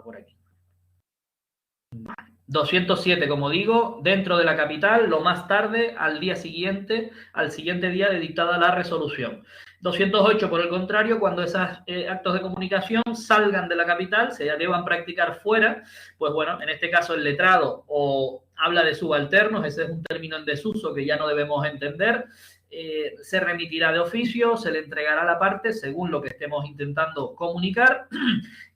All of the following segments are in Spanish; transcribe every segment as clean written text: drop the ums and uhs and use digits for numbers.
a por aquí. 207, como digo, dentro de la capital, lo más tarde, al siguiente día de dictada la resolución. 208, por el contrario, cuando esos actos de comunicación salgan de la capital, se deban practicar fuera, pues bueno, en este caso el letrado o habla de subalternos, ese es un término en desuso que ya no debemos entender, se remitirá de oficio, se le entregará la parte según lo que estemos intentando comunicar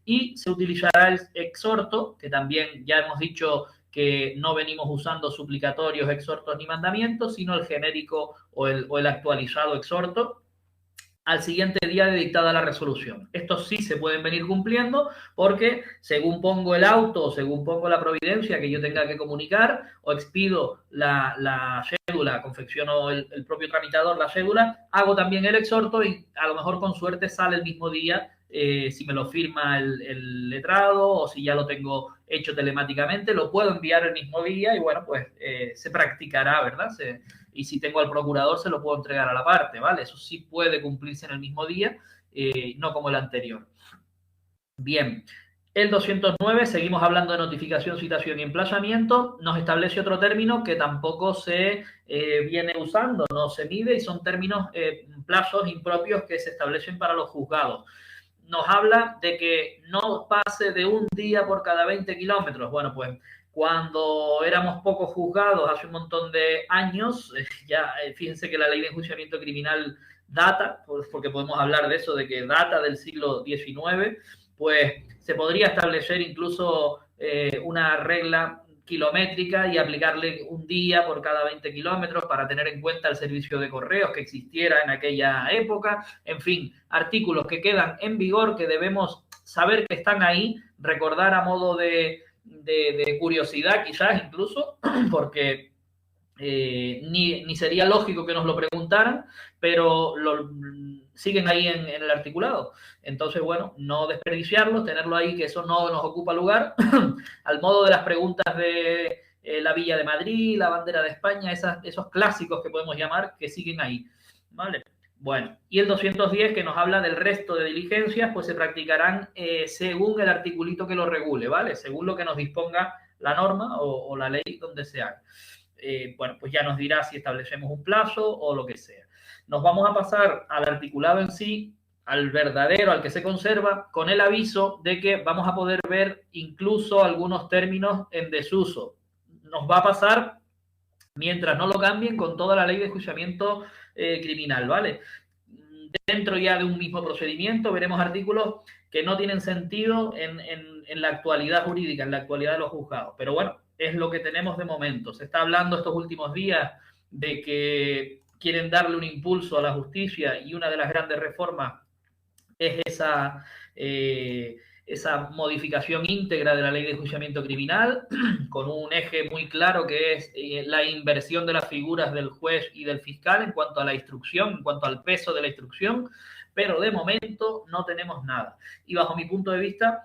y se utilizará el exhorto, que también ya hemos dicho que no venimos usando suplicatorios, exhortos ni mandamientos, sino el genérico o el actualizado exhorto, al siguiente día de dictada la resolución. Estos sí se pueden venir cumpliendo porque según pongo el auto, según pongo la providencia que yo tenga que comunicar o expido la cédula, confecciono el propio tramitador la cédula, hago también el exhorto y a lo mejor con suerte sale el mismo día si me lo firma el letrado o si ya lo tengo hecho telemáticamente, lo puedo enviar el mismo día y bueno, pues se practicará, ¿verdad? Y si tengo al procurador se lo puedo entregar a la parte, ¿vale? Eso sí puede cumplirse en el mismo día, no como el anterior. Bien, el 209, seguimos hablando de notificación, citación y emplazamiento, nos establece otro término que tampoco se viene usando, no se mide y son términos, plazos impropios que se establecen para los juzgados. Nos habla de que no pase de un día por cada 20 kilómetros. Bueno, pues cuando éramos pocos juzgados hace un montón de años, ya fíjense que la ley de enjuiciamiento criminal data, porque podemos hablar de eso, de que data del siglo XIX, pues se podría establecer incluso una regla kilométrica y aplicarle un día por cada 20 kilómetros para tener en cuenta el servicio de correos que existiera en aquella época. En fin, artículos que quedan en vigor que debemos saber que están ahí, recordar a modo de curiosidad quizás incluso, porque ni sería lógico que nos lo preguntaran, pero siguen ahí en el articulado. Entonces, bueno, no desperdiciarlos, tenerlo ahí, que eso no nos ocupa lugar, al modo de las preguntas de la Villa de Madrid, la bandera de España, esos clásicos que podemos llamar, que siguen ahí, ¿vale? Bueno, y el 210 que nos habla del resto de diligencias, pues se practicarán según el articulito que lo regule, ¿vale? Según lo que nos disponga la norma o la ley donde se haga. Bueno, pues ya nos dirá si establecemos un plazo o lo que sea. Nos vamos a pasar al articulado en sí, al verdadero, al que se conserva, con el aviso de que vamos a poder ver incluso algunos términos en desuso. Nos va a pasar mientras no lo cambien con toda la ley de enjuiciamiento criminal, ¿vale? Dentro ya de un mismo procedimiento veremos artículos que no tienen sentido en la actualidad jurídica, en la actualidad de los juzgados. Pero bueno, es lo que tenemos de momento. Se está hablando estos últimos días de que quieren darle un impulso a la justicia y una de las grandes reformas es esa modificación íntegra de la ley de enjuiciamiento criminal, con un eje muy claro que es la inversión de las figuras del juez y del fiscal en cuanto a la instrucción, en cuanto al peso de la instrucción, pero de momento no tenemos nada. Y bajo mi punto de vista,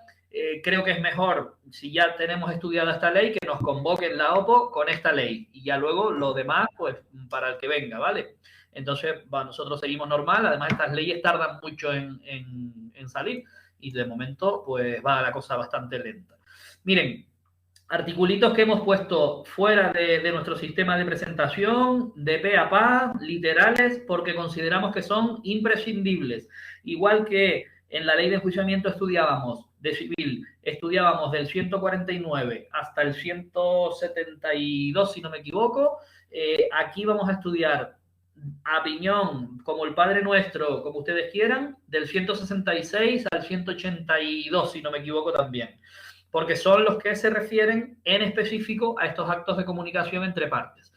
creo que es mejor, si ya tenemos estudiada esta ley, que nos convoquen la OPO con esta ley y ya luego lo demás, pues para el que venga, ¿vale? Entonces, bueno, nosotros seguimos normal, además estas leyes tardan mucho en salir y de momento pues va la cosa bastante lenta. Miren, articulitos que hemos puesto fuera de nuestro sistema de presentación, de pe a pa, literales, porque consideramos que son imprescindibles. Igual que en la ley de enjuiciamiento estudiábamos de civil, estudiábamos del 149 hasta el 172, si no me equivoco, aquí vamos a estudiar a piñón, como el Padre Nuestro, como ustedes quieran, del 166 al 182, si no me equivoco también, porque son los que se refieren en específico a estos actos de comunicación entre partes.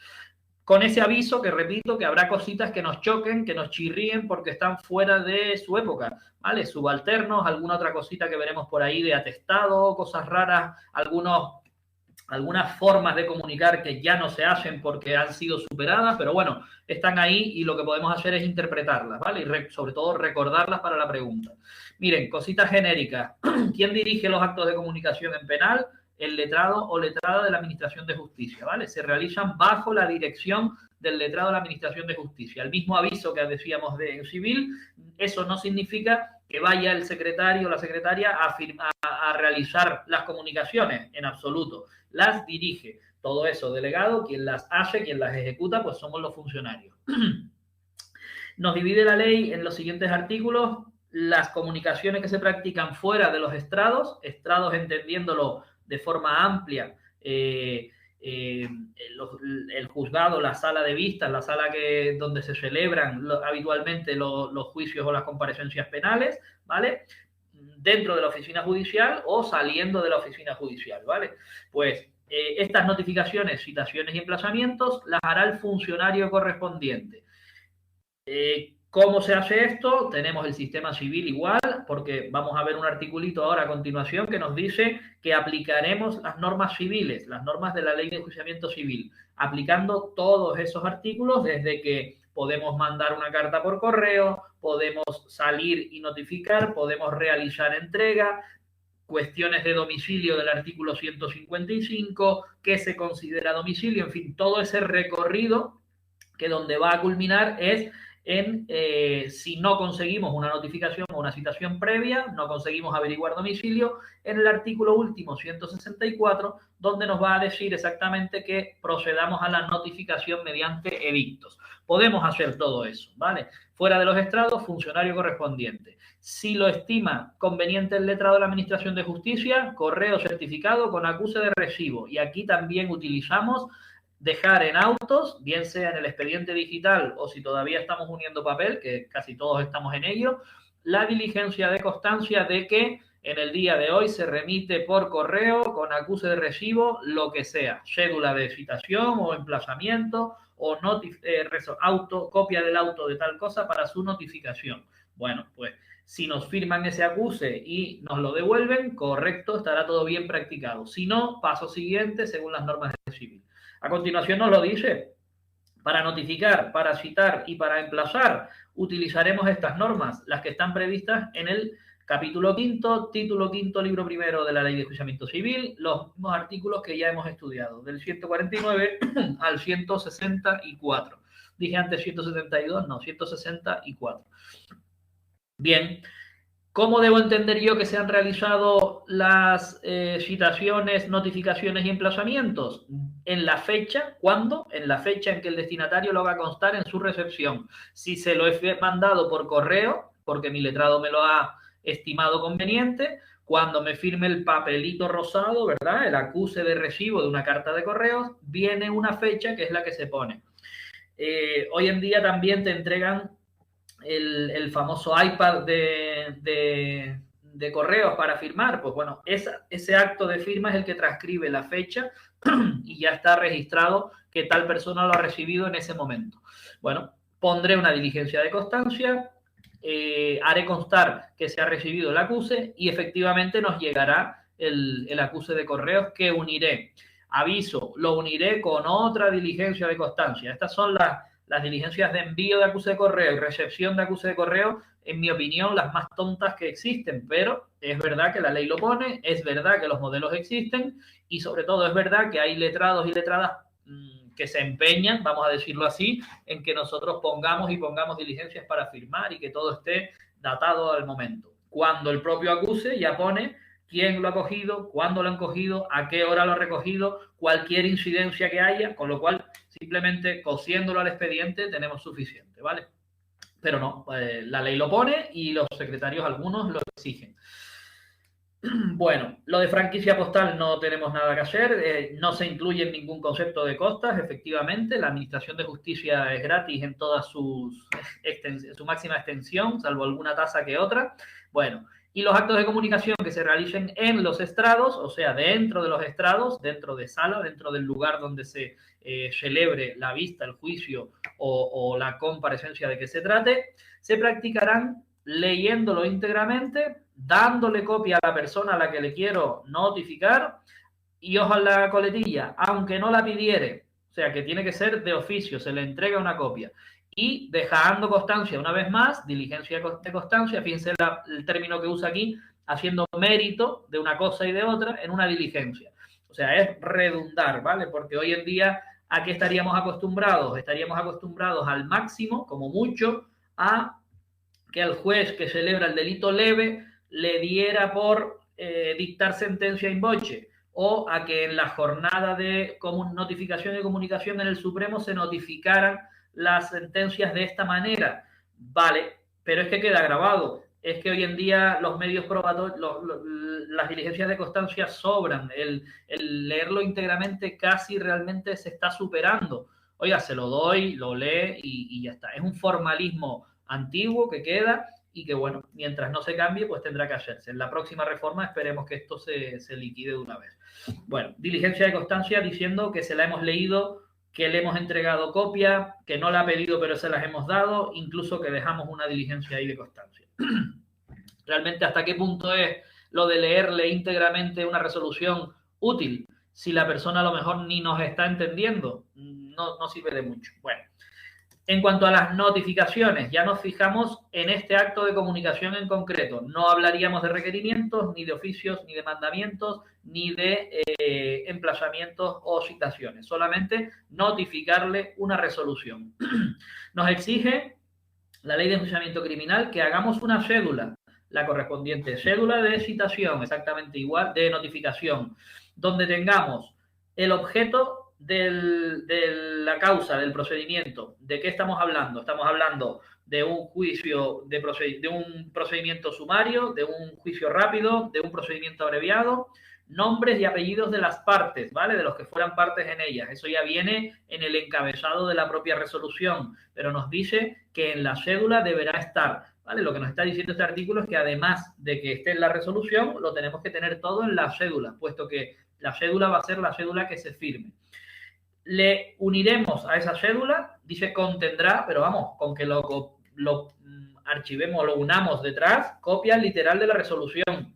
Con ese aviso que repito que habrá cositas que nos choquen, que nos chirríen porque están fuera de su época, ¿vale? Subalternos, alguna otra cosita que veremos por ahí de atestado, cosas raras, algunas formas de comunicar que ya no se hacen porque han sido superadas, pero bueno, están ahí y lo que podemos hacer es interpretarlas, ¿vale? Y sobre todo recordarlas para la pregunta. Miren, cositas genéricas. ¿Quién dirige los actos de comunicación en penal? El letrado o letrada de la Administración de Justicia, ¿vale? Se realizan bajo la dirección del letrado de la Administración de Justicia. El mismo aviso que decíamos en civil, eso no significa que vaya el secretario o la secretaria a realizar las comunicaciones, en absoluto. Las dirige. Todo eso delegado, quien las hace, quien las ejecuta, pues somos los funcionarios. Nos divide la ley en los siguientes artículos: las comunicaciones que se practican fuera de los estrados entendiéndolo de forma amplia, el juzgado, la sala de vistas, la sala donde se celebran habitualmente los juicios o las comparecencias penales, ¿vale? Dentro de la oficina judicial o saliendo de la oficina judicial, ¿vale? Pues estas notificaciones, citaciones y emplazamientos las hará el funcionario correspondiente. ¿Cómo se hace esto? Tenemos el sistema civil igual, porque vamos a ver un articulito ahora a continuación que nos dice que aplicaremos las normas civiles, las normas de la Ley de Enjuiciamiento Civil, aplicando todos esos artículos, desde que podemos mandar una carta por correo, podemos salir y notificar, podemos realizar entrega, cuestiones de domicilio del artículo 155, qué se considera domicilio, en fin, todo ese recorrido que donde va a culminar es en si no conseguimos una notificación o una citación previa, no conseguimos averiguar domicilio, en el artículo último 164, donde nos va a decir exactamente que procedamos a la notificación mediante edictos. Podemos hacer todo eso, ¿vale? Fuera de los estrados, funcionario correspondiente. Si lo estima conveniente el letrado de la Administración de Justicia, correo certificado con acuse de recibo. Y aquí también utilizamos dejar en autos, bien sea en el expediente digital o si todavía estamos uniendo papel, que casi todos estamos en ello, la diligencia de constancia de que en el día de hoy se remite por correo con acuse de recibo lo que sea, cédula de citación o emplazamiento o copia del auto de tal cosa para su notificación. Bueno, pues si nos firman ese acuse y nos lo devuelven, correcto, estará todo bien practicado. Si no, paso siguiente según las normas del civil. A continuación nos lo dice: para notificar, para citar y para emplazar utilizaremos estas normas, las que están previstas en el capítulo quinto, título quinto, libro primero de la Ley de Enjuiciamiento Civil, los mismos artículos que ya hemos estudiado, del 149 al 164. Dije antes 172, no, 164. Bien. ¿Cómo debo entender yo que se han realizado las citaciones, notificaciones y emplazamientos? En la fecha, ¿cuándo? En la fecha en que el destinatario lo haga constar en su recepción. Si se lo he mandado por correo, porque mi letrado me lo ha estimado conveniente, cuando me firme el papelito rosado, ¿verdad? El acuse de recibo de una carta de correos, viene una fecha que es la que se pone. Hoy en día también te entregan el famoso iPad de correos para firmar. Pues bueno, ese acto de firma es el que transcribe la fecha y ya está registrado que tal persona lo ha recibido en ese momento. Bueno, pondré una diligencia de constancia, haré constar que se ha recibido el acuse y efectivamente nos llegará el acuse de correos que uniré. Aviso, lo uniré con otra diligencia de constancia. Estas son las diligencias de envío de acuse de correo y recepción de acuse de correo, en mi opinión, las más tontas que existen, pero es verdad que la ley lo pone, es verdad que los modelos existen y sobre todo es verdad que hay letrados y letradas que se empeñan, vamos a decirlo así, en que nosotros pongamos diligencias para firmar y que todo esté datado al momento. Cuando el propio acuse ya pone quién lo ha cogido, cuándo lo han cogido, a qué hora lo ha recogido, cualquier incidencia que haya, con lo cual simplemente cosiéndolo al expediente tenemos suficiente, ¿vale? Pero no, la ley lo pone y los secretarios algunos lo exigen. Bueno, lo de franquicia postal no tenemos nada que hacer, no se incluye en ningún concepto de costas, efectivamente, la Administración de Justicia es gratis en toda su máxima extensión, salvo alguna tasa que otra. Bueno, y los actos de comunicación que se realicen en los estrados, o sea, dentro de los estrados, dentro de sala, dentro del lugar donde se celebre la vista, el juicio o la comparecencia de que se trate, se practicarán leyéndolo íntegramente, dándole copia a la persona a la que le quiero notificar y ojo en la coletilla, aunque no la pidiere, o sea que tiene que ser de oficio, se le entrega una copia. Y dejando constancia una vez más, diligencia de constancia, fíjense el término que usa aquí, haciendo mérito de una cosa y de otra en una diligencia. O sea, es redundar, ¿vale? Porque hoy en día, ¿a qué estaríamos acostumbrados? Estaríamos acostumbrados al máximo, como mucho, a que el juez que celebra el delito leve le diera por dictar sentencia in voce, o a que en la jornada de notificación y comunicación en el Supremo se notificaran las sentencias de esta manera. Vale, pero es que queda grabado. Es que hoy en día los medios probatorios, las diligencias de constancia sobran. El leerlo íntegramente casi realmente se está superando. Oiga, se lo doy, lo lee y ya está. Es un formalismo antiguo que queda y que, bueno, mientras no se cambie, pues tendrá que hacerse. En la próxima reforma esperemos que esto se liquide de una vez. Bueno, diligencia de constancia diciendo que se la hemos leído, que le hemos entregado copia, que no la ha pedido pero se las hemos dado, incluso que dejamos una diligencia ahí de constancia. Realmente, ¿hasta qué punto es lo de leerle íntegramente una resolución útil? Si la persona a lo mejor ni nos está entendiendo, no sirve de mucho. Bueno, en cuanto a las notificaciones, ya nos fijamos en este acto de comunicación en concreto. No hablaríamos de requerimientos, ni de oficios, ni de mandamientos, ni de emplazamientos o citaciones. Solamente notificarle una resolución. Nos exige la Ley de Enjuiciamiento Criminal que hagamos una cédula, la correspondiente cédula de citación, exactamente igual, de notificación, donde tengamos el objeto de la causa, del procedimiento. ¿De qué estamos hablando? Estamos hablando de un juicio, de un procedimiento sumario, de un juicio rápido, de un procedimiento abreviado, nombres y apellidos de las partes, ¿vale? De los que fueran partes en ellas. Eso ya viene en el encabezado de la propia resolución, pero nos dice que en la cédula deberá estar, ¿vale? Lo que nos está diciendo este artículo es que además de que esté en la resolución, lo tenemos que tener todo en la cédula, puesto que la cédula va a ser la cédula que se firme. Le uniremos a esa cédula, dice contendrá, pero vamos, con que lo archivemos, lo unamos detrás, copia literal de la resolución.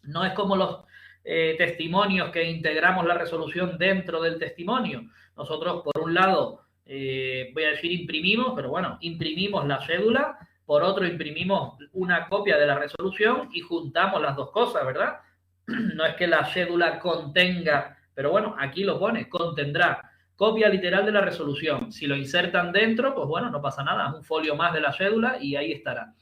No es como los testimonios que integramos la resolución dentro del testimonio. Nosotros, por un lado, voy a decir imprimimos, pero bueno, imprimimos la cédula, por otro imprimimos una copia de la resolución y juntamos las dos cosas, ¿verdad? No es que la cédula contenga, pero bueno, aquí lo pone, contendrá. Copia literal de la resolución. Si lo insertan dentro, pues bueno, no pasa nada. Es un folio más de la cédula y ahí estará.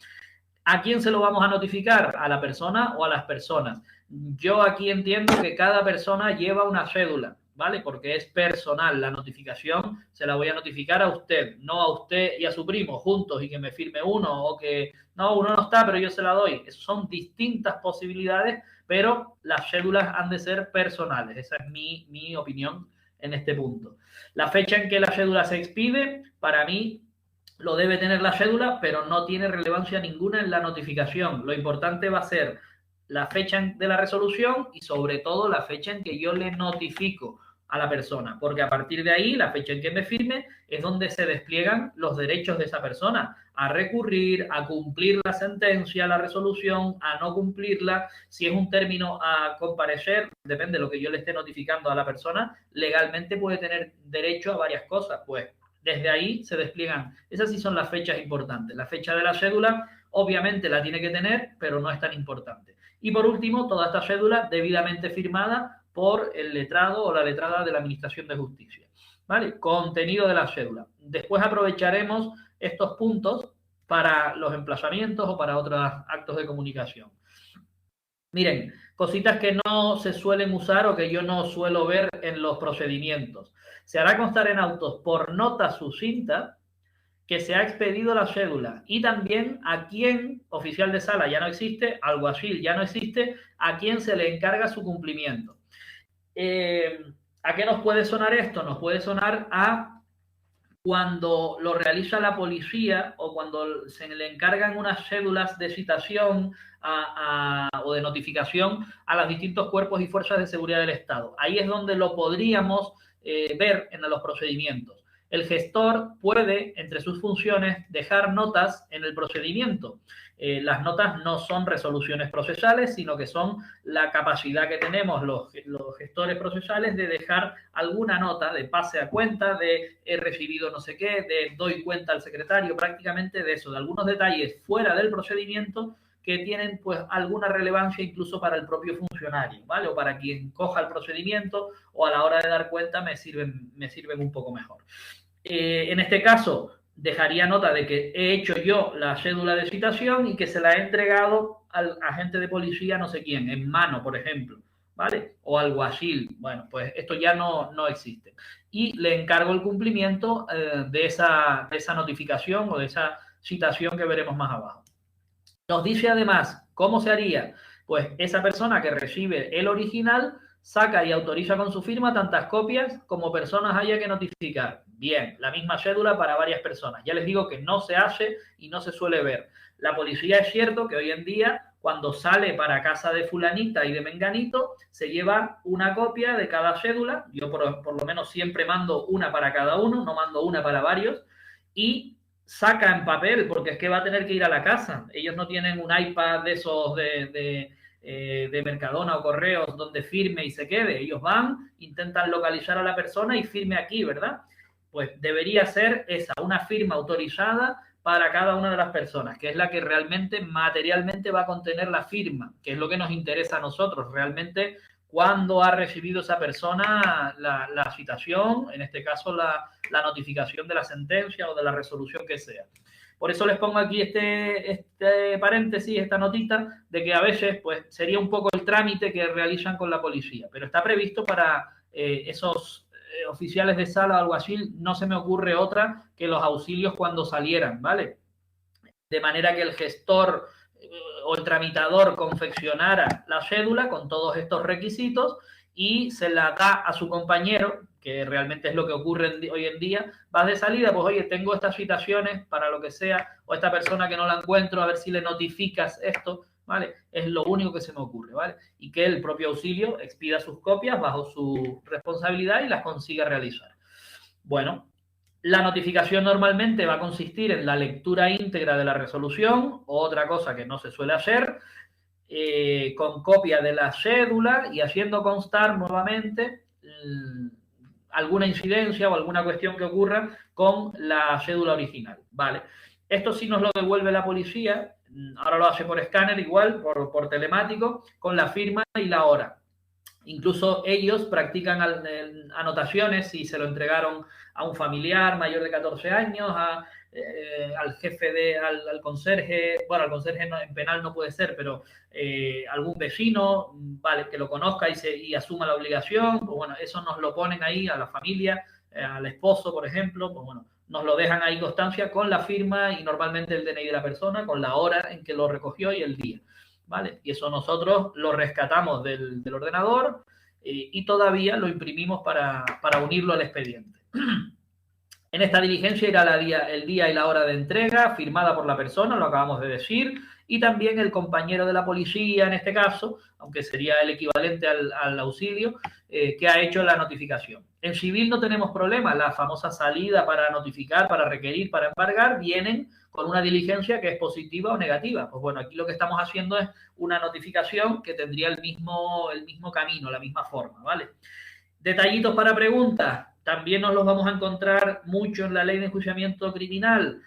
¿A quién se lo vamos a notificar? ¿A la persona o a las personas? Yo aquí entiendo que cada persona lleva una cédula, ¿vale? Porque es personal. La notificación se la voy a notificar a usted, no a usted y a su primo juntos y que me firme uno o que no, uno no está, pero yo se la doy. Son distintas posibilidades, pero las cédulas han de ser personales. Esa es mi opinión en este punto. La fecha en que la cédula se expide, para mí, lo debe tener la cédula, pero no tiene relevancia ninguna en la notificación. Lo importante va a ser la fecha de la resolución y sobre todo la fecha en que yo le notifico a la persona, porque a partir de ahí, la fecha en que me firme, es donde se despliegan los derechos de esa persona a recurrir, a cumplir la sentencia, la resolución, a no cumplirla. Si es un término a comparecer, depende de lo que yo le esté notificando a la persona, legalmente puede tener derecho a varias cosas, pues desde ahí se despliegan. Esas sí son las fechas importantes. La fecha de la cédula, obviamente la tiene que tener, pero no es tan importante. Y por último, toda esta cédula debidamente firmada por el letrado o la letrada de la Administración de Justicia. ¿Vale? Contenido de la cédula. Después aprovecharemos estos puntos para los emplazamientos o para otros actos de comunicación. Miren, cositas que no se suelen usar o que yo no suelo ver en los procedimientos. Se hará constar en autos por nota sucinta que se ha expedido la cédula y también a quién, oficial de sala ya no existe, alguacil ya no existe, a quién se le encarga su cumplimiento. ¿A qué nos puede sonar esto? Nos puede sonar a cuando lo realiza la policía o cuando se le encargan unas cédulas de citación o de notificación a los distintos cuerpos y fuerzas de seguridad del Estado. Ahí es donde lo podríamos ver en los procedimientos. El gestor puede, entre sus funciones, dejar notas en el procedimiento. Las notas no son resoluciones procesales, sino que son la capacidad que tenemos los gestores procesales de dejar alguna nota de pase a cuenta, de he recibido no sé qué, de doy cuenta al secretario, prácticamente de eso, de algunos detalles fuera del procedimiento que tienen pues alguna relevancia incluso para el propio funcionario, ¿vale? O para quien coja el procedimiento o a la hora de dar cuenta me sirven un poco mejor. En este caso, dejaría nota de que he hecho yo la cédula de citación y que se la he entregado al agente de policía no sé quién, en mano, por ejemplo, ¿vale? O al alguacil. Bueno, pues esto ya no existe. Y le encargo el cumplimiento de esa notificación o de esa citación que veremos más abajo. Nos dice además cómo se haría. Pues esa persona que recibe el original saca y autoriza con su firma tantas copias como personas haya que notificar. Bien, la misma cédula para varias personas. Ya les digo que no se hace y no se suele ver. La policía es cierto que hoy en día, cuando sale para casa de fulanita y de menganito, se lleva una copia de cada cédula. Yo por lo menos siempre mando una para cada uno, no mando una para varios. Y saca en papel, porque es que va a tener que ir a la casa. Ellos no tienen un iPad de esos de Mercadona o Correos donde firme y se quede. Ellos van, intentan localizar a la persona y firme aquí, ¿verdad? Pues debería ser esa, una firma autorizada para cada una de las personas, que es la que realmente materialmente va a contener la firma, que es lo que nos interesa a nosotros, realmente cuándo ha recibido esa persona la citación, en este caso la notificación de la sentencia o de la resolución que sea. Por eso les pongo aquí este paréntesis, esta notita, de que a veces pues, sería un poco el trámite que realizan con la policía, pero está previsto para esos oficiales de sala o algo así, no se me ocurre otra que los auxilios cuando salieran, ¿vale? De manera que el gestor o el tramitador confeccionara la cédula con todos estos requisitos y se la da a su compañero, que realmente es lo que ocurre hoy en día. Vas de salida, pues oye, tengo estas citaciones para lo que sea, o esta persona que no la encuentro, a ver si le notificas esto, ¿vale? Es lo único que se me ocurre, ¿vale? Y que el propio auxilio expida sus copias bajo su responsabilidad y las consiga realizar. Bueno, la notificación normalmente va a consistir en la lectura íntegra de la resolución, otra cosa que no se suele hacer, con copia de la cédula y haciendo constar nuevamente alguna incidencia o alguna cuestión que ocurra con la cédula original, ¿vale? Esto sí nos lo devuelve la policía, ahora lo hace por escáner igual, por telemático, con la firma y la hora. Incluso ellos practican anotaciones si se lo entregaron a un familiar mayor de 14 años, al jefe al conserje, bueno, al conserje en penal no puede ser, pero algún vecino, vale, que lo conozca y asuma la obligación, pues bueno, eso nos lo ponen ahí a la familia, al esposo, por ejemplo, pues bueno, nos lo dejan ahí constancia con la firma y normalmente el DNI de la persona, con la hora en que lo recogió y el día. ¿Vale? Y eso nosotros lo rescatamos del ordenador y todavía lo imprimimos para unirlo al expediente. En esta diligencia irá el día y la hora de entrega, firmada por la persona, lo acabamos de decir, y también el compañero de la policía, en este caso, aunque sería el equivalente al auxilio, que ha hecho la notificación. En civil no tenemos problema, la famosa salida para notificar, para requerir, para embargar, vienen con una diligencia que es positiva o negativa. Pues bueno, aquí lo que estamos haciendo es una notificación que tendría el mismo camino, la misma forma, ¿vale? Detallitos para preguntas, también nos los vamos a encontrar mucho en la ley de enjuiciamiento criminal.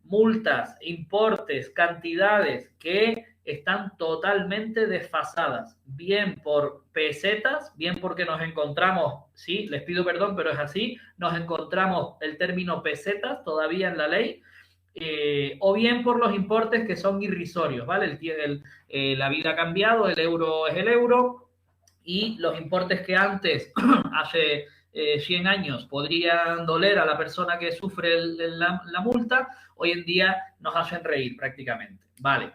Multas, importes, cantidades que están totalmente desfasadas, bien por pesetas, bien porque nos encontramos, sí, les pido perdón, pero es así, nos encontramos el término pesetas todavía en la ley, o bien por los importes que son irrisorios, ¿vale? La vida ha cambiado, el euro es el euro, y los importes que antes, hace 100 años, podrían doler a la persona que sufre la multa, hoy en día nos hacen reír prácticamente, ¿vale?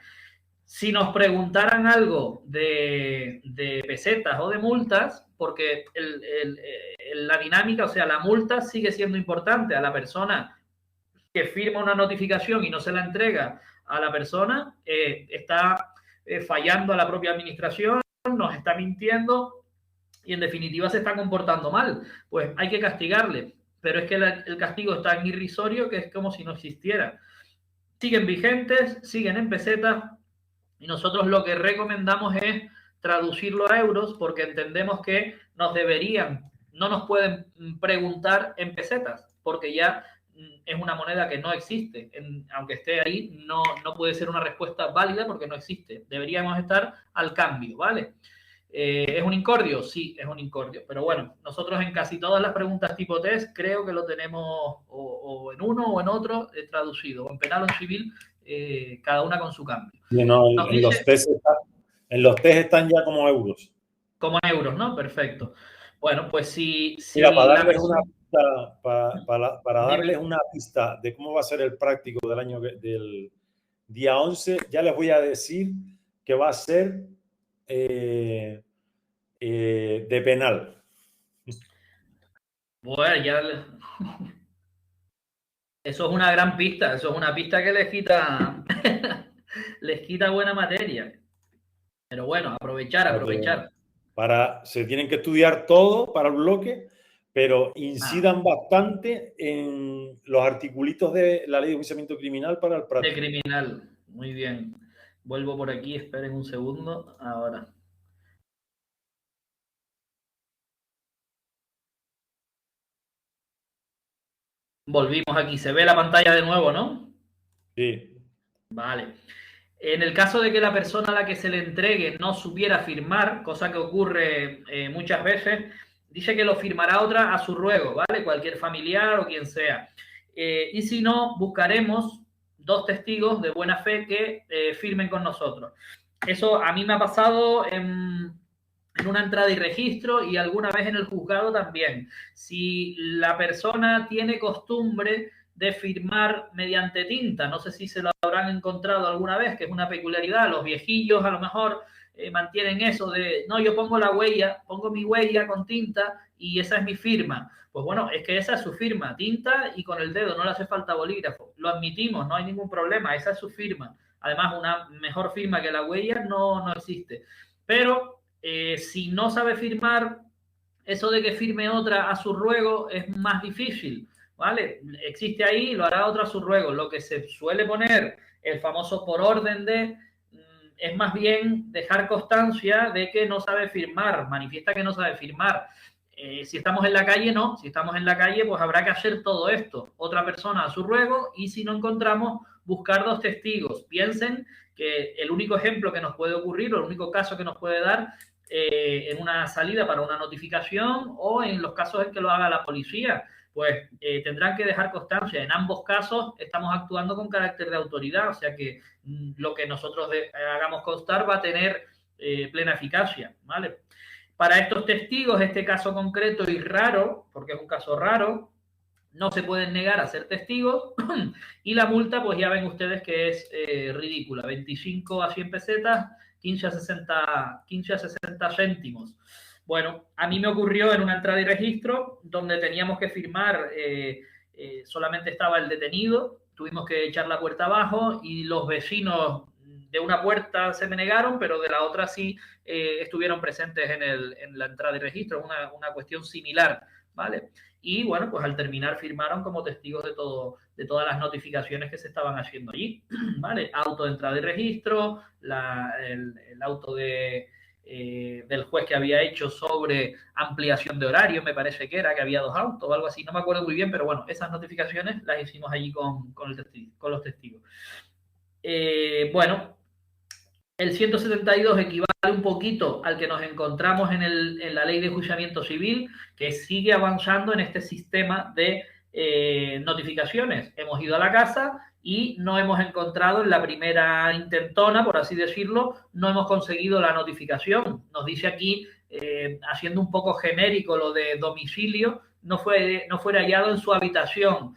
Si nos preguntaran algo de pesetas o de multas, porque la dinámica, o sea, la multa sigue siendo importante a la persona que firma una notificación y no se la entrega a la persona, está fallando a la propia administración, nos está mintiendo y en definitiva se está comportando mal. Pues hay que castigarle, pero es que el castigo es tan irrisorio que es como si no existiera. Siguen vigentes, siguen en pesetas y nosotros lo que recomendamos es traducirlo a euros porque entendemos que no nos pueden preguntar en pesetas porque ya es una moneda que no existe. Aunque esté ahí, no puede ser una respuesta válida porque no existe. Deberíamos estar al cambio, ¿vale? ¿Es un incordio? Sí, es un incordio. Pero bueno, nosotros en casi todas las preguntas tipo test creo que lo tenemos o o en uno o en otro traducido, o en penal o en civil, cada una con su cambio. No, en los test están ya como euros. Como en euros, ¿no? Perfecto. Bueno, pues si Mira, para la darles persona... una pista, para darles una pista de cómo va a ser el práctico del día 11, ya les voy a decir que va a ser de penal. Bueno, ya... Eso es una gran pista, eso es una pista que les quita, les quita buena materia. Pero bueno, aprovechar. Se tienen que estudiar todo para el bloque, pero incidan bastante en los articulitos de la ley de enjuiciamiento criminal para el práctico. De criminal, muy bien. Vuelvo por aquí, esperen un segundo, ahora. Volvimos aquí, se ve la pantalla de nuevo, ¿no? Sí. Vale. En el caso de que la persona a la que se le entregue no supiera firmar, cosa que ocurre muchas veces, dice que lo firmará otra a su ruego, ¿vale? Cualquier familiar o quien sea. Y si no, buscaremos 2 testigos de buena fe que firmen con nosotros. Eso a mí me ha pasado en una entrada y registro y alguna vez en el juzgado también. Si la persona tiene costumbre de firmar mediante tinta, no sé si se lo habrán encontrado alguna vez, que es una peculiaridad, los viejillos a lo mejor mantienen eso de, no, yo pongo la huella, pongo mi huella con tinta y esa es mi firma. Pues bueno, es que esa es su firma, tinta y con el dedo, no le hace falta bolígrafo. Lo admitimos, no hay ningún problema, esa es su firma. Además, una mejor firma que la huella no existe. Pero si no sabe firmar, eso de que firme otra a su ruego es más difícil, ¿vale? Existe ahí, lo hará otra a su ruego. Lo que se suele poner, el famoso por orden de, es más bien dejar constancia de que no sabe firmar, manifiesta que no sabe firmar. Si estamos en la calle, no. Si estamos en la calle, pues habrá que hacer todo esto. Otra persona a su ruego y si no encontramos, buscar 2 testigos. Piensen que el único ejemplo que nos puede ocurrir o el único caso que nos puede dar en una salida para una notificación o en los casos en que lo haga la policía, pues tendrán que dejar constancia. En ambos casos estamos actuando con carácter de autoridad, o sea que lo que nosotros hagamos constar va a tener plena eficacia, ¿vale? Para estos testigos, este caso concreto y raro, porque es un caso raro, no se pueden negar a ser testigos y la multa, pues ya ven ustedes que es ridícula, 25 a 100 pesetas, 15 a 60 céntimos. Bueno, a mí me ocurrió en una entrada y registro donde teníamos que firmar, solamente estaba el detenido, tuvimos que echar la puerta abajo y los vecinos de una puerta se me negaron, pero de la otra sí estuvieron presentes en la entrada y registro, una cuestión similar, ¿vale? Y bueno, pues al terminar firmaron como testigos de todas las notificaciones que se estaban haciendo allí, ¿vale? Auto de entrada y registro, el auto del juez que había hecho sobre ampliación de horario, me parece que era, que había 2 autos o algo así, no me acuerdo muy bien, pero bueno, esas notificaciones las hicimos allí con los testigos. Bueno, el 172 equivale un poquito al que nos encontramos en la ley de enjuiciamiento civil, que sigue avanzando en este sistema de notificaciones. Hemos ido a la casa y no hemos encontrado en la primera intentona, por así decirlo, no hemos conseguido la notificación. Nos dice aquí, haciendo un poco genérico lo de domicilio, no fue hallado en su habitación.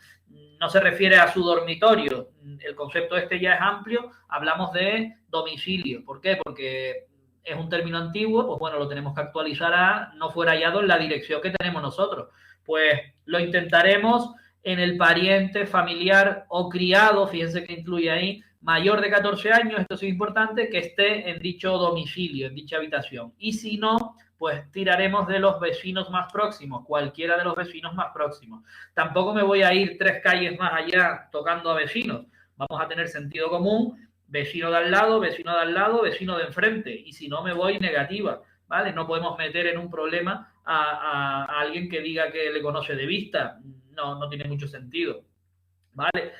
No se refiere a su dormitorio. El concepto este ya es amplio. Hablamos de domicilio. ¿Por qué? Porque es un término antiguo, pues bueno, lo tenemos que actualizar a no fuera hallado en la dirección que tenemos nosotros. Pues lo intentaremos en el pariente, familiar o criado, fíjense que incluye ahí, mayor de 14 años, esto es importante, que esté en dicho domicilio, en dicha habitación. Y si no, pues tiraremos de los vecinos más próximos, cualquiera de los vecinos más próximos. Tampoco me voy a ir 3 calles más allá tocando a vecinos. Vamos a tener sentido común, vecino de al lado, vecino de al lado, vecino de enfrente. Y si no, me voy negativa, ¿vale? No podemos meter en un problema a alguien que diga que le conoce de vista. No tiene mucho sentido, ¿vale?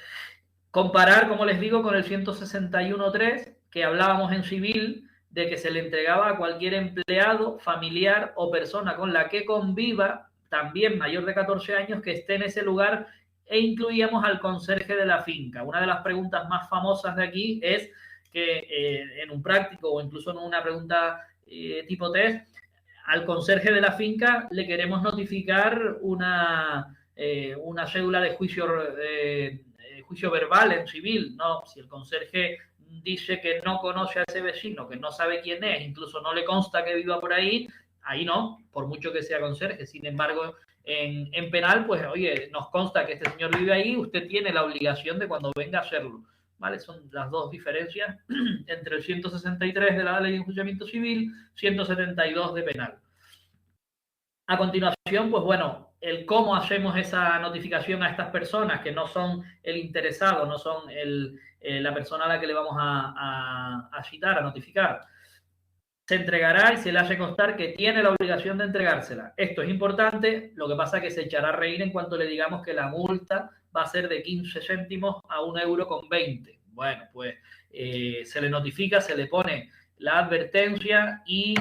Comparar, como les digo, con el 161.3, que hablábamos en civil, de que se le entregaba a cualquier empleado, familiar o persona con la que conviva, también mayor de 14 años, que esté en ese lugar e incluíamos al conserje de la finca. Una de las preguntas más famosas de aquí es que en un práctico o incluso en una pregunta tipo test, al conserje de la finca le queremos notificar una cédula de juicio verbal en civil, ¿no? Si el conserje dice que no conoce a ese vecino, que no sabe quién es, incluso no le consta que viva por ahí no, por mucho que sea conserje. Sin embargo, en penal, pues, oye, nos consta que este señor vive ahí, usted tiene la obligación de cuando venga a hacerlo, ¿vale? Son las dos diferencias entre el 163 de la Ley de Enjuiciamiento Civil, 172 de penal. A continuación, pues bueno, el cómo hacemos esa notificación a estas personas que no son el interesado, no son la persona a la que le vamos a citar, a notificar. Se entregará y se le hace constar que tiene la obligación de entregársela. Esto es importante, lo que pasa es que se echará a reír en cuanto le digamos que la multa va a ser de 15 céntimos a 1,20 €. Bueno, pues se le notifica, se le pone la advertencia y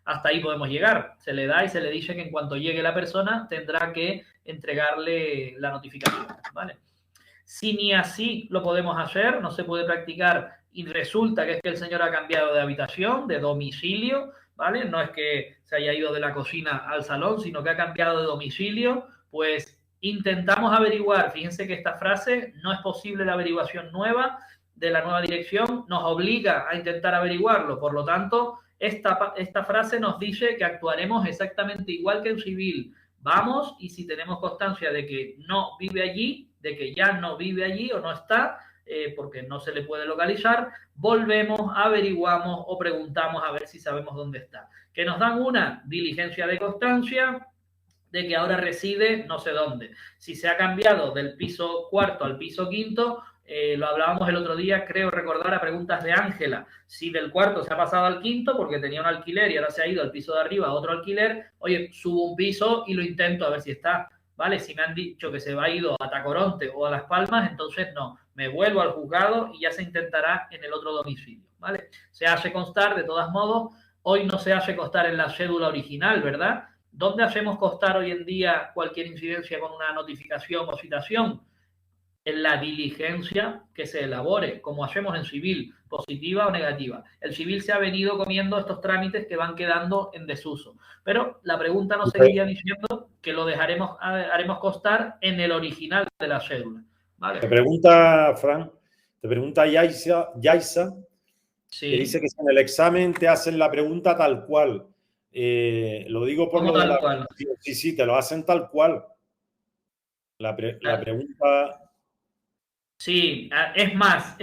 hasta ahí podemos llegar. Se le da y se le dice que en cuanto llegue la persona tendrá que entregarle la notificación, ¿vale? Si ni así lo podemos hacer, no se puede practicar y resulta que es que el señor ha cambiado de habitación, de domicilio, ¿vale? No es que se haya ido de la cocina al salón, sino que ha cambiado de domicilio, pues intentamos averiguar. Fíjense que esta frase, no es posible la averiguación nueva de la nueva dirección, nos obliga a intentar averiguarlo. Por lo tanto, esta frase nos dice que actuaremos exactamente igual que en civil. Vamos y si tenemos constancia de que no vive allí, de que ya no vive allí o no está, porque no se le puede localizar, volvemos, averiguamos o preguntamos a ver si sabemos dónde está. Que nos dan una diligencia de constancia de que ahora reside no sé dónde. Si se ha cambiado del piso cuarto al piso quinto, lo hablábamos el otro día, creo recordar a preguntas de Ángela, si del cuarto se ha pasado al quinto porque tenía un alquiler y ahora se ha ido al piso de arriba a otro alquiler, oye, subo un piso y lo intento a ver si está, ¿vale? Si me han dicho que se va a ido a Tacoronte o a Las Palmas, entonces no, me vuelvo al juzgado y ya se intentará en el otro domicilio, ¿vale? Se hace constar, de todos modos, hoy no se hace constar en la cédula original, ¿verdad? ¿Dónde hacemos constar hoy en día cualquier incidencia con una notificación o citación? En la diligencia que se elabore, como hacemos en civil, positiva o negativa. El civil se ha venido comiendo estos trámites que van quedando en desuso. Pero la pregunta nos seguía diciendo que lo haremos constar en el original de la cédula. ¿Vale? Te pregunta, Fran, te pregunta Yaisa, sí. Que dice que si en el examen te hacen la pregunta tal cual. Lo digo por lo de la... Cual? Sí, te lo hacen tal cual. La pregunta... Sí, es más,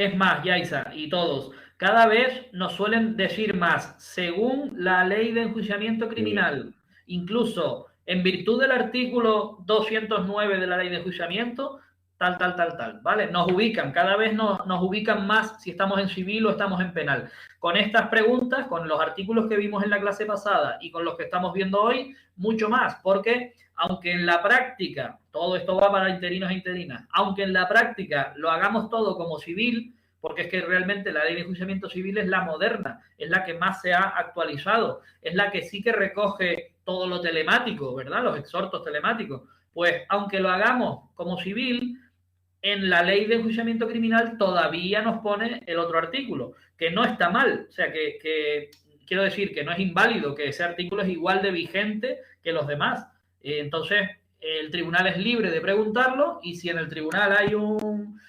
Yaisa, y todos. Cada vez nos suelen decir más, según la ley de enjuiciamiento criminal, incluso en virtud del artículo 209 de la ley de enjuiciamiento, tal, ¿vale? Nos ubican, cada vez nos ubican más si estamos en civil o estamos en penal. Con estas preguntas, con los artículos que vimos en la clase pasada y con los que estamos viendo hoy, mucho más, porque aunque en la práctica, todo esto va para interinos e interinas, aunque en la práctica lo hagamos todo como civil, porque es que realmente la ley de enjuiciamiento civil es la moderna, es la que más se ha actualizado, es la que sí que recoge todo lo telemático, ¿verdad? Los exhortos telemáticos. Pues aunque lo hagamos como civil, en la ley de enjuiciamiento criminal todavía nos pone el otro artículo, que no está mal, o sea, que quiero decir que no es inválido, que ese artículo es igual de vigente que los demás. Entonces, el tribunal es libre de preguntarlo y si en el tribunal hay un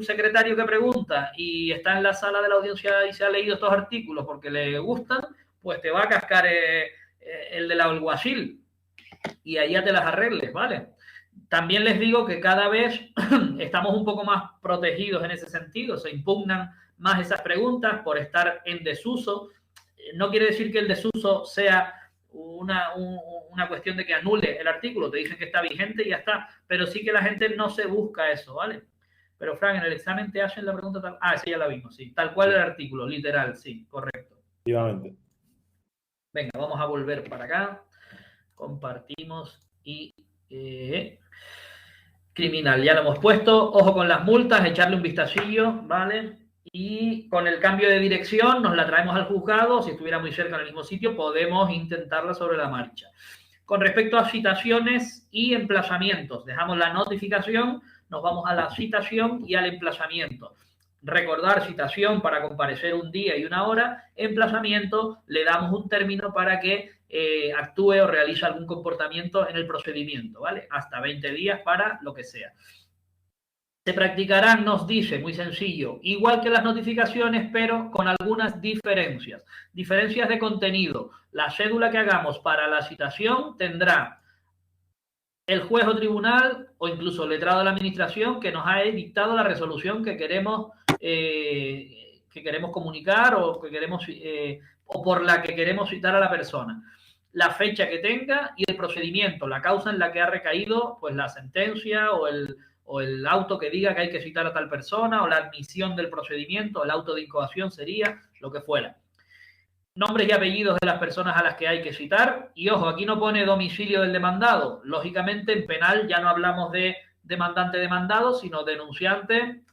secretario que pregunta y está en la sala de la audiencia y se ha leído estos artículos porque le gustan, pues te va a cascar el del alguacil y allá te las arregles, ¿vale? También les digo que cada vez estamos un poco más protegidos en ese sentido, se impugnan más esas preguntas por estar en desuso. No quiere decir que el desuso sea una cuestión de que anule el artículo, te dicen que está vigente y ya está, pero sí que la gente no se busca eso, ¿vale? Pero, Fran, en el examen te hacen la pregunta tal... Ah, sí, ya la vimos, sí. Tal cual el artículo, literal, sí, correcto. Efectivamente. Venga, vamos a volver para acá. Compartimos y... criminal, ya lo hemos puesto. Ojo con las multas, echarle un vistacillo, ¿vale? Y con el cambio de dirección nos la traemos al juzgado. Si estuviera muy cerca en el mismo sitio, podemos intentarla sobre la marcha. Con respecto a citaciones y emplazamientos, dejamos la notificación, nos vamos a la citación y al emplazamiento. Recordar citación para comparecer un día y una hora, emplazamiento, le damos un término para que actúe o realice algún comportamiento en el procedimiento, ¿vale? Hasta 20 días para lo que sea. Se practicarán, nos dice, muy sencillo, igual que las notificaciones, pero con algunas diferencias. Diferencias de contenido. La cédula que hagamos para la citación tendrá el juez o tribunal o incluso el letrado de la administración que nos ha dictado la resolución que queremos comunicar o que queremos o por la que queremos citar a la persona. La fecha que tenga y el procedimiento, la causa en la que ha recaído pues la sentencia o el auto que diga que hay que citar a tal persona, o la admisión del procedimiento, el auto de incoación sería, lo que fuera. Nombres y apellidos de las personas a las que hay que citar. Y ojo, aquí no pone domicilio del demandado. Lógicamente, en penal ya no hablamos de demandante-demandado, sino denunciante,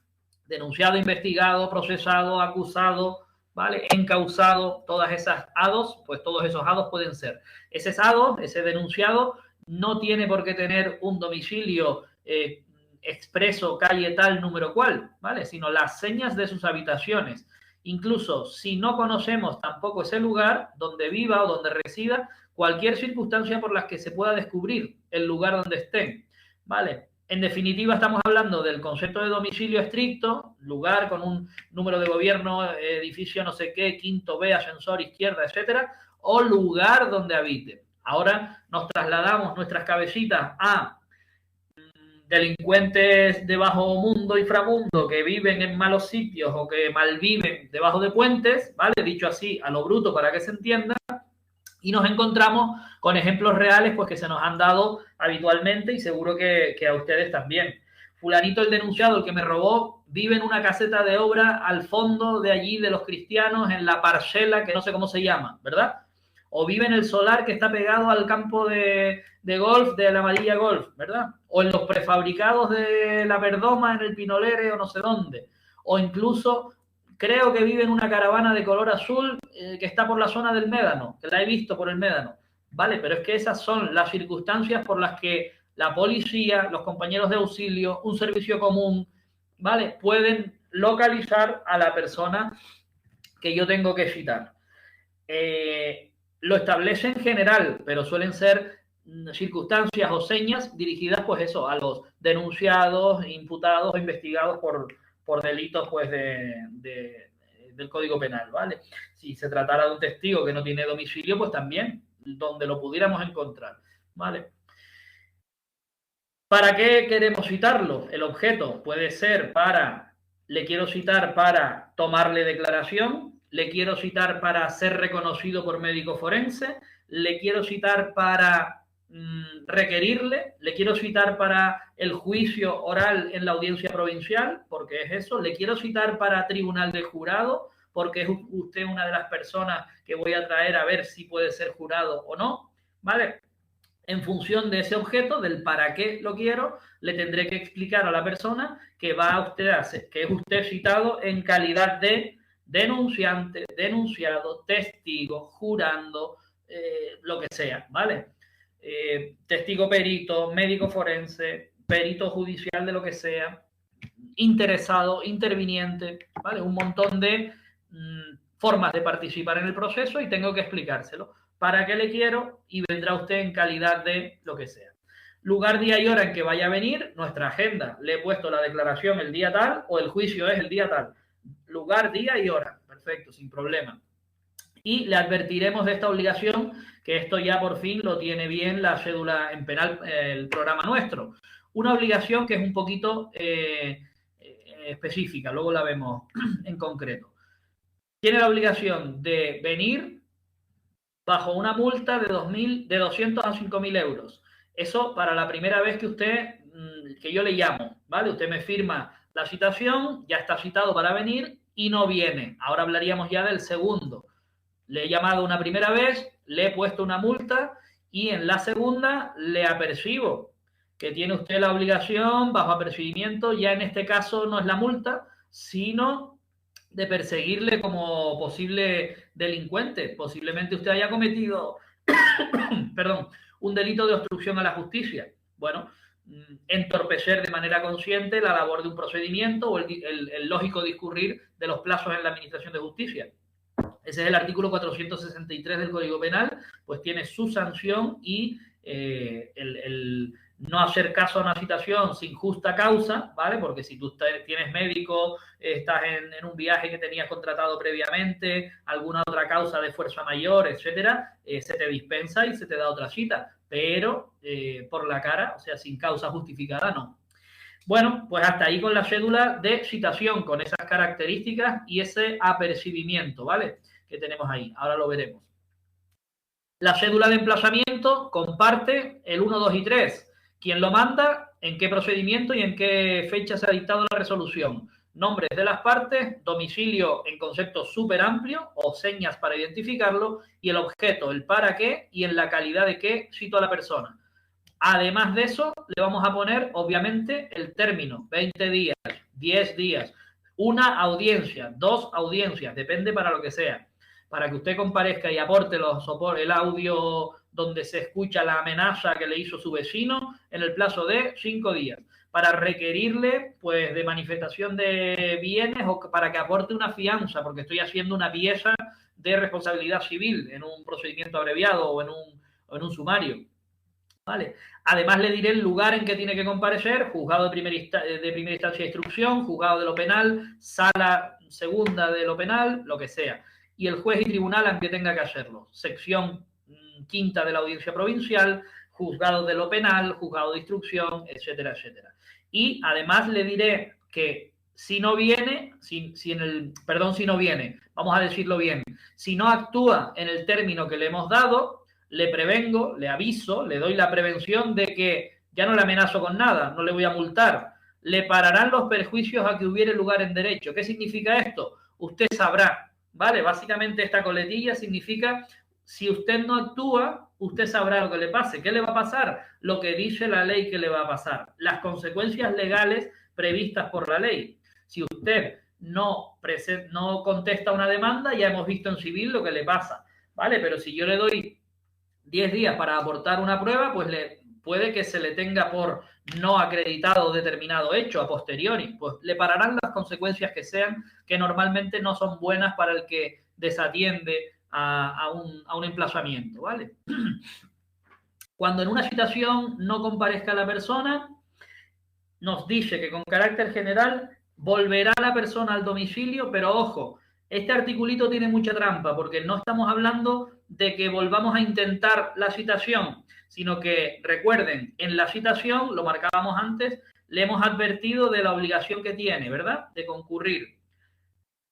denunciado, investigado, procesado, acusado, ¿vale? Encausado, todas esas ADOS, pues todos esos ADOS pueden ser. Ese ADO, ese denunciado, no tiene por qué tener un domicilio expreso, calle tal, número cual, ¿vale? Sino las señas de sus habitaciones. Incluso si no conocemos tampoco ese lugar donde viva o donde resida, cualquier circunstancia por las que se pueda descubrir el lugar donde estén, ¿vale? En definitiva, estamos hablando del concepto de domicilio estricto, lugar con un número de gobierno, edificio no sé qué, quinto B, ascensor, izquierda, etcétera, o lugar donde habite. Ahora nos trasladamos nuestras cabecitas a delincuentes de bajo mundo, inframundo, que viven en malos sitios o que malviven debajo de puentes, ¿vale? Dicho así, a lo bruto para que se entienda, y nos encontramos con ejemplos reales pues que se nos han dado habitualmente y seguro que a ustedes también. Fulanito el denunciado, el que me robó, vive en una caseta de obra al fondo de allí de los cristianos, en la parcela que no sé cómo se llama, ¿verdad? O vive en el solar que está pegado al campo de golf de la Amarilla Golf, ¿verdad? O en los prefabricados de la Verdoma, en el Pinolere o no sé dónde. O incluso creo que vive en una caravana de color azul que está por la zona del Médano, que la he visto por el Médano. Vale, pero es que esas son las circunstancias por las que la policía, los compañeros de auxilio, un servicio común, ¿vale? Pueden localizar a la persona que yo tengo que citar. Lo establece en general, pero suelen ser circunstancias o señas dirigidas, pues eso, a los denunciados, imputados o investigados por delitos, pues, del Código Penal, ¿vale? Si se tratara de un testigo que no tiene domicilio, pues también, donde lo pudiéramos encontrar, ¿vale? ¿Para qué queremos citarlo? El objeto puede ser le quiero citar para tomarle declaración, le quiero citar para ser reconocido por médico forense, le quiero citar para requerirle, le quiero citar para el juicio oral en la audiencia provincial, porque es eso, le quiero citar para tribunal de jurado, porque es usted una de las personas que voy a traer a ver si puede ser jurado o no, ¿vale? En función de ese objeto, del para qué lo quiero, le tendré que explicar a la persona que va a usted a hacer, que es usted citado en calidad de denunciante, denunciado, testigo, jurando, lo que sea, ¿vale? Testigo perito, médico forense, perito judicial de lo que sea, interesado, interviniente, ¿vale? Un montón de formas de participar en el proceso y tengo que explicárselo. ¿Para qué le quiero? Y vendrá usted en calidad de lo que sea. Lugar, día y hora en que vaya a venir, nuestra agenda. Le he puesto la declaración el día tal o el juicio es el día tal. Lugar, día y hora. Perfecto, sin problema. Y le advertiremos de esta obligación, que esto ya por fin lo tiene bien la cédula en penal, el programa nuestro. Una obligación que es un poquito específica, luego la vemos en concreto. Tiene la obligación de venir bajo una multa de 200 a 5.000 euros. Eso para la primera vez que yo le llamo, ¿vale? Usted me firma la citación, ya está citado para venir y no viene. Ahora hablaríamos ya del segundo. Le he llamado una primera vez, le he puesto una multa y en la segunda le apercibo que tiene usted la obligación bajo apercibimiento, ya en este caso no es la multa, sino de perseguirle como posible delincuente. Posiblemente usted haya cometido perdón, un delito de obstrucción a la justicia. Bueno, entorpecer de manera consciente la labor de un procedimiento o el lógico discurrir de los plazos en la administración de justicia. Ese es el artículo 463 del Código Penal, pues tiene su sanción y el no hacer caso a una citación sin justa causa, ¿vale? Porque si tú tienes médico, estás en un viaje que tenías contratado previamente, alguna otra causa de fuerza mayor, etcétera, se te dispensa y se te da otra cita, pero por la cara, o sea, sin causa justificada, no. Bueno, pues hasta ahí con la cédula de citación, con esas características y ese apercibimiento, ¿vale? Que tenemos ahí. Ahora lo veremos. La cédula de emplazamiento comparte el 1, 2 y 3. ¿Quién lo manda? ¿En qué procedimiento y en qué fecha se ha dictado la resolución? Nombres de las partes, domicilio en concepto súper amplio o señas para identificarlo y el objeto, el para qué y en la calidad de qué cito a la persona. Además de eso, le vamos a poner, obviamente, el término, 20 días, 10 días, una audiencia, 2 audiencias, depende para lo que sea. Para que usted comparezca y aporte el audio donde se escucha la amenaza que le hizo su vecino en el plazo de 5 días. Para requerirle, pues, de manifestación de bienes o para que aporte una fianza, porque estoy haciendo una pieza de responsabilidad civil en un procedimiento abreviado o en un sumario. ¿Vale? Además le diré el lugar en que tiene que comparecer, juzgado de primera instancia de instrucción, juzgado de lo penal, sala segunda de lo penal, lo que sea. Y el juez y tribunal en que tenga que hacerlo. Sección quinta de la audiencia provincial, juzgado de lo penal, juzgado de instrucción, etcétera, etcétera. Y además le diré que si no viene, si no viene, vamos a decirlo bien, si no actúa en el término que le hemos dado, le prevengo, le aviso, le doy la prevención de que ya no le amenazo con nada, no le voy a multar, le pararán los perjuicios a que hubiere lugar en derecho. ¿Qué significa esto? Usted sabrá, ¿vale? Básicamente esta coletilla significa, si usted no actúa, usted sabrá lo que le pase. ¿Qué le va a pasar? Lo que dice la ley que le va a pasar. Las consecuencias legales previstas por la ley. Si usted no contesta una demanda, ya hemos visto en civil lo que le pasa, ¿vale? Pero si yo le doy 10 días para aportar una prueba, pues puede que se le tenga por no acreditado determinado hecho a posteriori. Pues le pararán las consecuencias que sean, que normalmente no son buenas para el que desatiende a un emplazamiento, ¿vale? Cuando en una citación no comparezca la persona, nos dice que con carácter general volverá la persona al domicilio, pero ojo, este articulito tiene mucha trampa porque no estamos hablando de que volvamos a intentar la citación, sino que, recuerden, en la citación, lo marcábamos antes, le hemos advertido de la obligación que tiene, ¿verdad?, de concurrir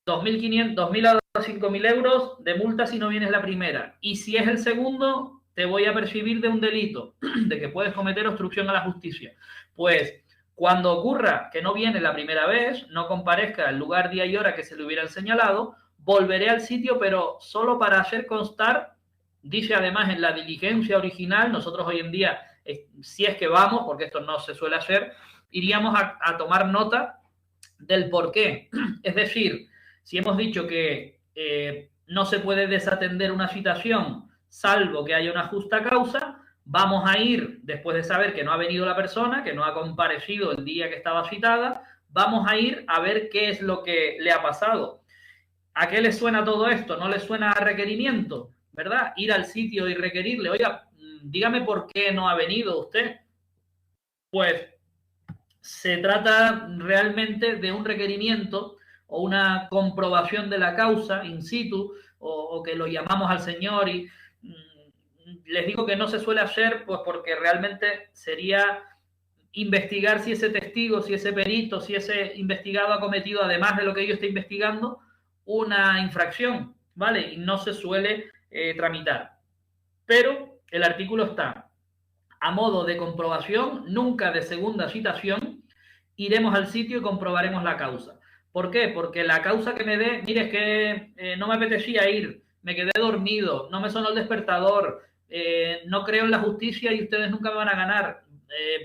2.000 a 5.000 euros de multa si no vienes la primera. Y si es el segundo, te voy a percibir de un delito, de que puedes cometer obstrucción a la justicia. Pues, cuando ocurra que no viene la primera vez, no comparezca al lugar, día y hora que se le hubieran señalado, volveré al sitio, pero solo para hacer constar, dice además en la diligencia original, nosotros hoy en día, si es que vamos, porque esto no se suele hacer, iríamos a tomar nota del por qué. Es decir, si hemos dicho que no se puede desatender una citación salvo que haya una justa causa, vamos a ir, después de saber que no ha venido la persona, que no ha comparecido el día que estaba citada, vamos a ir a ver qué es lo que le ha pasado. ¿A qué le suena todo esto? ¿No le suena a requerimiento? ¿Verdad? Ir al sitio y requerirle, oiga, dígame por qué no ha venido usted. Pues se trata realmente de un requerimiento o una comprobación de la causa in situ, o que lo llamamos al señor y les digo que no se suele hacer pues porque realmente sería investigar si ese testigo, si ese perito, si ese investigado ha cometido, además de lo que ellos está investigando, una infracción, ¿vale? Y no se suele tramitar. Pero el artículo está a modo de comprobación, nunca de segunda citación, iremos al sitio y comprobaremos la causa. ¿Por qué? Porque la causa que me dé, mire, es que no me apetecía ir, me quedé dormido, no me sonó el despertador, no creo en la justicia y ustedes nunca me van a ganar,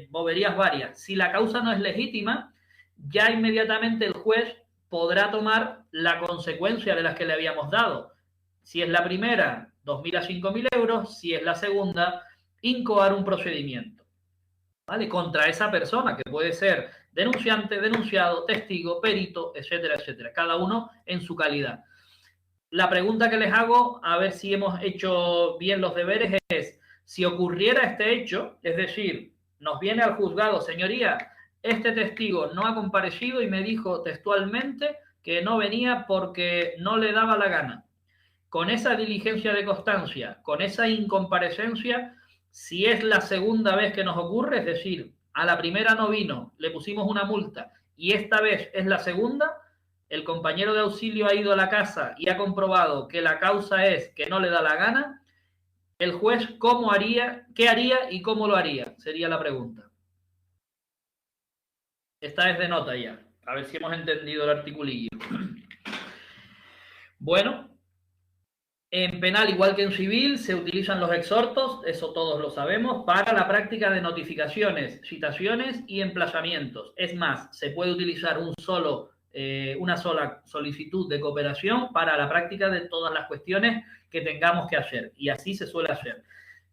boberías varias. Si la causa no es legítima, ya inmediatamente el juez podrá tomar la consecuencia de las que le habíamos dado. Si es la primera, 2.000 a 5.000 euros, si es la segunda, incoar un procedimiento, ¿vale? Contra esa persona, que puede ser denunciante, denunciado, testigo, perito, etcétera, etcétera, cada uno en su calidad. La pregunta que les hago, a ver si hemos hecho bien los deberes, es: si ocurriera este hecho, es decir, nos viene al juzgado, señoría, este testigo no ha comparecido y me dijo textualmente que no venía porque no le daba la gana. Con esa diligencia de constancia, con esa incomparecencia, si es la segunda vez que nos ocurre, es decir, a la primera no vino, le pusimos una multa y esta vez es la segunda, el compañero de auxilio ha ido a la casa y ha comprobado que la causa es que no le da la gana, el juez ¿cómo haría, qué haría y cómo lo haría? Sería la pregunta. Esta es de nota ya, a ver si hemos entendido el articulillo. Bueno, en penal, igual que en civil, se utilizan los exhortos, eso todos lo sabemos, para la práctica de notificaciones, citaciones y emplazamientos. Es más, se puede utilizar una sola solicitud de cooperación para la práctica de todas las cuestiones que tengamos que hacer. Y así se suele hacer.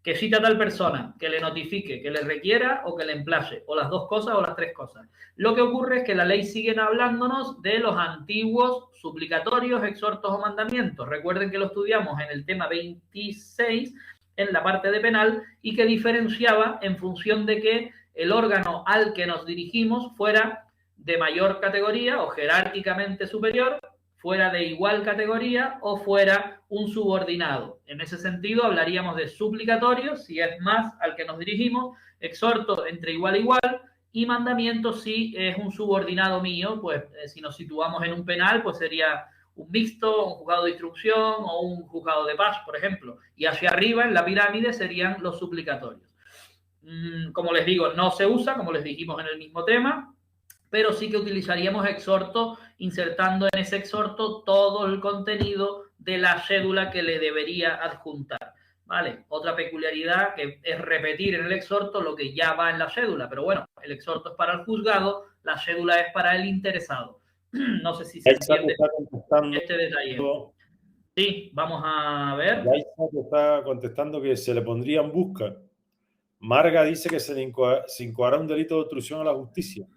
Que cita a tal persona, que le notifique, que le requiera o que le emplace, o las dos cosas o las tres cosas. Lo que ocurre es que la ley sigue hablándonos de los antiguos suplicatorios, exhortos o mandamientos. Recuerden que lo estudiamos en el tema 26, en la parte de penal, y que diferenciaba en función de que el órgano al que nos dirigimos fuera de mayor categoría o jerárquicamente superior, fuera de igual categoría o fuera un subordinado. En ese sentido hablaríamos de suplicatorio, si es más al que nos dirigimos, exhorto entre igual a igual, y mandamiento si es un subordinado mío, pues si nos situamos en un penal, pues sería un mixto, un juzgado de instrucción o un juzgado de paz, por ejemplo. Y hacia arriba, en la pirámide, serían los suplicatorios. Como les digo, no se usa, como les dijimos en el mismo tema, pero sí que utilizaríamos exhorto, insertando en ese exhorto todo el contenido de la cédula que le debería adjuntar, ¿vale? Otra peculiaridad que es repetir en el exhorto lo que ya va en la cédula, pero bueno, el exhorto es para el juzgado, la cédula es para el interesado. No sé si se entiende este detalle. Sí, vamos a ver. Ya está contestando que se le pondría en busca. Marga dice que se le incoará un delito de obstrucción a la justicia.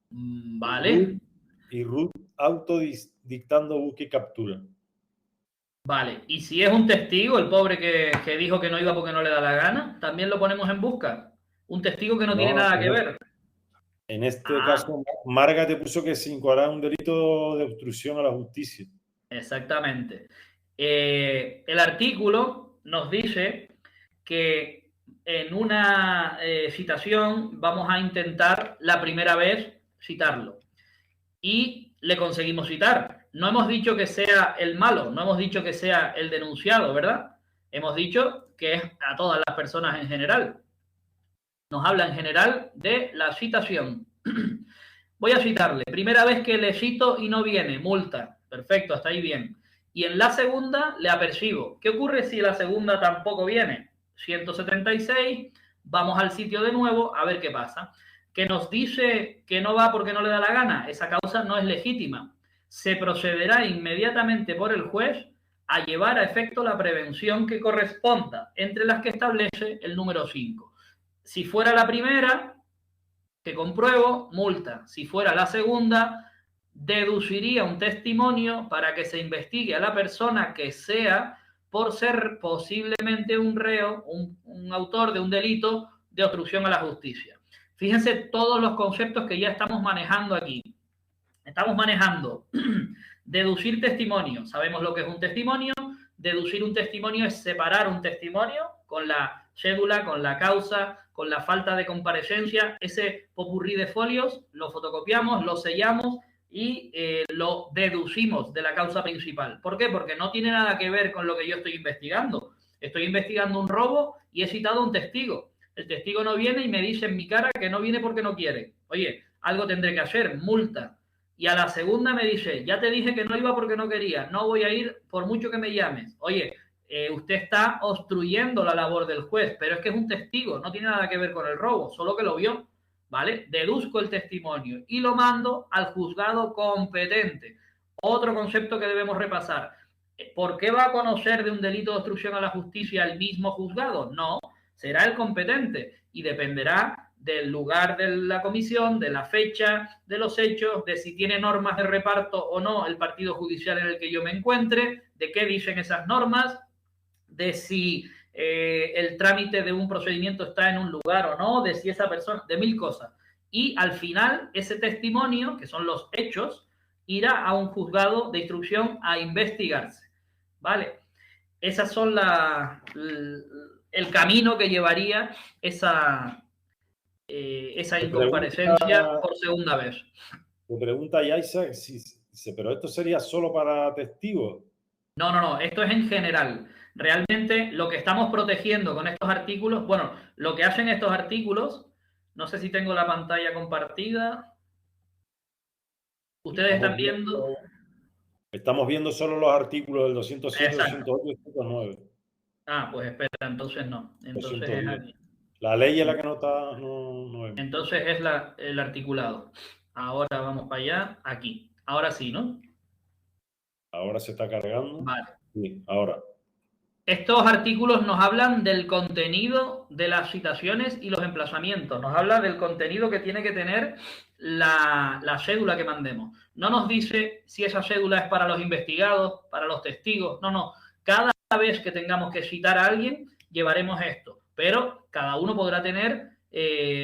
Vale. Y Ruth autodictando busca y captura. Vale, y si es un testigo, el pobre que dijo que no iba porque no le da la gana, también lo ponemos en busca. Un testigo que no tiene nada que ver. En este caso, Marga te puso que se incoará un delito de obstrucción a la justicia. Exactamente. El artículo nos dice que en una citación vamos a intentar la primera vez citarlo. Y le conseguimos citar. No hemos dicho que sea el malo, no hemos dicho que sea el denunciado, ¿verdad? Hemos dicho que es a todas las personas en general. Nos habla en general de la citación. Voy a citarle. Primera vez que le cito y no viene, multa. Perfecto, hasta ahí bien. Y en la segunda le apercibo. ¿Qué ocurre si la segunda tampoco viene? 176, vamos al sitio de nuevo a ver qué pasa. Que nos dice que no va porque no le da la gana, esa causa no es legítima. Se procederá inmediatamente por el juez a llevar a efecto la prevención que corresponda, entre las que establece el número 5. Si fuera la primera, que compruebo, multa. Si fuera la segunda, deduciría un testimonio para que se investigue a la persona que sea por ser posiblemente un reo, un autor de un delito de obstrucción a la justicia. Fíjense todos los conceptos que ya estamos manejando aquí. Estamos manejando deducir testimonio. Sabemos lo que es un testimonio. Deducir un testimonio es separar un testimonio con la cédula, con la causa, con la falta de comparecencia. Ese popurrí de folios lo fotocopiamos, lo sellamos y lo deducimos de la causa principal. ¿Por qué? Porque no tiene nada que ver con lo que yo estoy investigando. Estoy investigando un robo y he citado a un testigo. El testigo no viene y me dice en mi cara que no viene porque no quiere. Oye, algo tendré que hacer, multa. Y a la segunda me dice, ya te dije que no iba porque no quería, no voy a ir por mucho que me llames. Oye, usted está obstruyendo la labor del juez, pero es que es un testigo, no tiene nada que ver con el robo, solo que lo vio, ¿vale? Deduzco el testimonio y lo mando al juzgado competente. Otro concepto que debemos repasar. ¿Por qué va a conocer de un delito de obstrucción a la justicia el mismo juzgado? No, será el competente y dependerá del lugar de la comisión, de la fecha, de los hechos, de si tiene normas de reparto o no el partido judicial en el que yo me encuentre, de qué dicen esas normas, de si el trámite de un procedimiento está en un lugar o no, de si esa persona, de mil cosas. Y al final, ese testimonio, que son los hechos, irá a un juzgado de instrucción a investigarse. ¿Vale? Esas son el camino que llevaría esa incomparecencia por segunda vez. Me pregunta Yaisa, pero esto sería solo para testigos. No, esto es en general. Realmente lo que estamos protegiendo con estos artículos, bueno, lo que hacen estos artículos, no sé si tengo la pantalla compartida. Ustedes están viendo... Estamos viendo solo los artículos del 207, exacto. 208 y 209. Ah, pues espera, entonces no. Entonces es aquí. La ley es la que no está... No es. Entonces es el articulado. Ahora vamos para allá, aquí. Ahora sí, ¿no? Ahora se está cargando. Vale. Sí, ahora. Estos artículos nos hablan del contenido de las citaciones y los emplazamientos. Nos habla del contenido que tiene que tener la cédula que mandemos. No nos dice si esa cédula es para los investigados, para los testigos. No. Cada vez que tengamos que citar a alguien, llevaremos esto. Pero cada uno podrá tener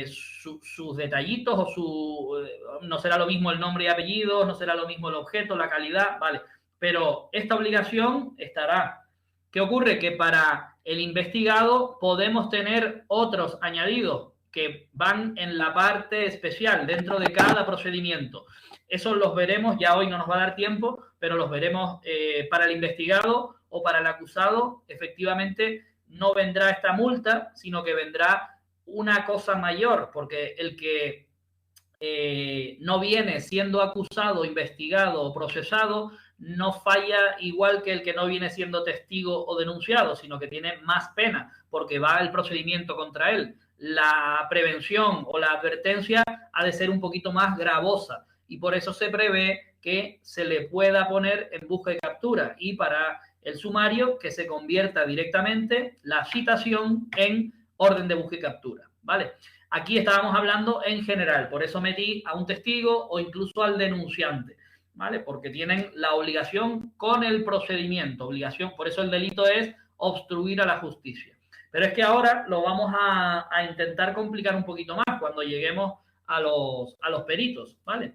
sus detallitos o no será lo mismo el nombre y apellido, no será lo mismo el objeto, la calidad, vale. Pero esta obligación estará. ¿Qué ocurre? Que para el investigado podemos tener otros añadidos que van en la parte especial dentro de cada procedimiento. Esos los veremos, ya hoy no nos va a dar tiempo, pero los veremos para el investigado o para el acusado. Efectivamente, no vendrá esta multa, sino que vendrá una cosa mayor, porque el que no viene siendo acusado, investigado o procesado no falla igual que el que no viene siendo testigo o denunciado, sino que tiene más pena porque va el procedimiento contra él. La prevención o la advertencia ha de ser un poquito más gravosa y por eso se prevé que se le pueda poner en busca y captura y para el sumario que se convierta directamente la citación en orden de busca y captura, ¿vale? Aquí estábamos hablando en general, por eso metí a un testigo o incluso al denunciante, ¿vale? Porque tienen la obligación con el procedimiento, obligación, por eso el delito es obstruir a la justicia. Pero es que ahora lo vamos a intentar complicar un poquito más cuando lleguemos a los peritos, ¿vale?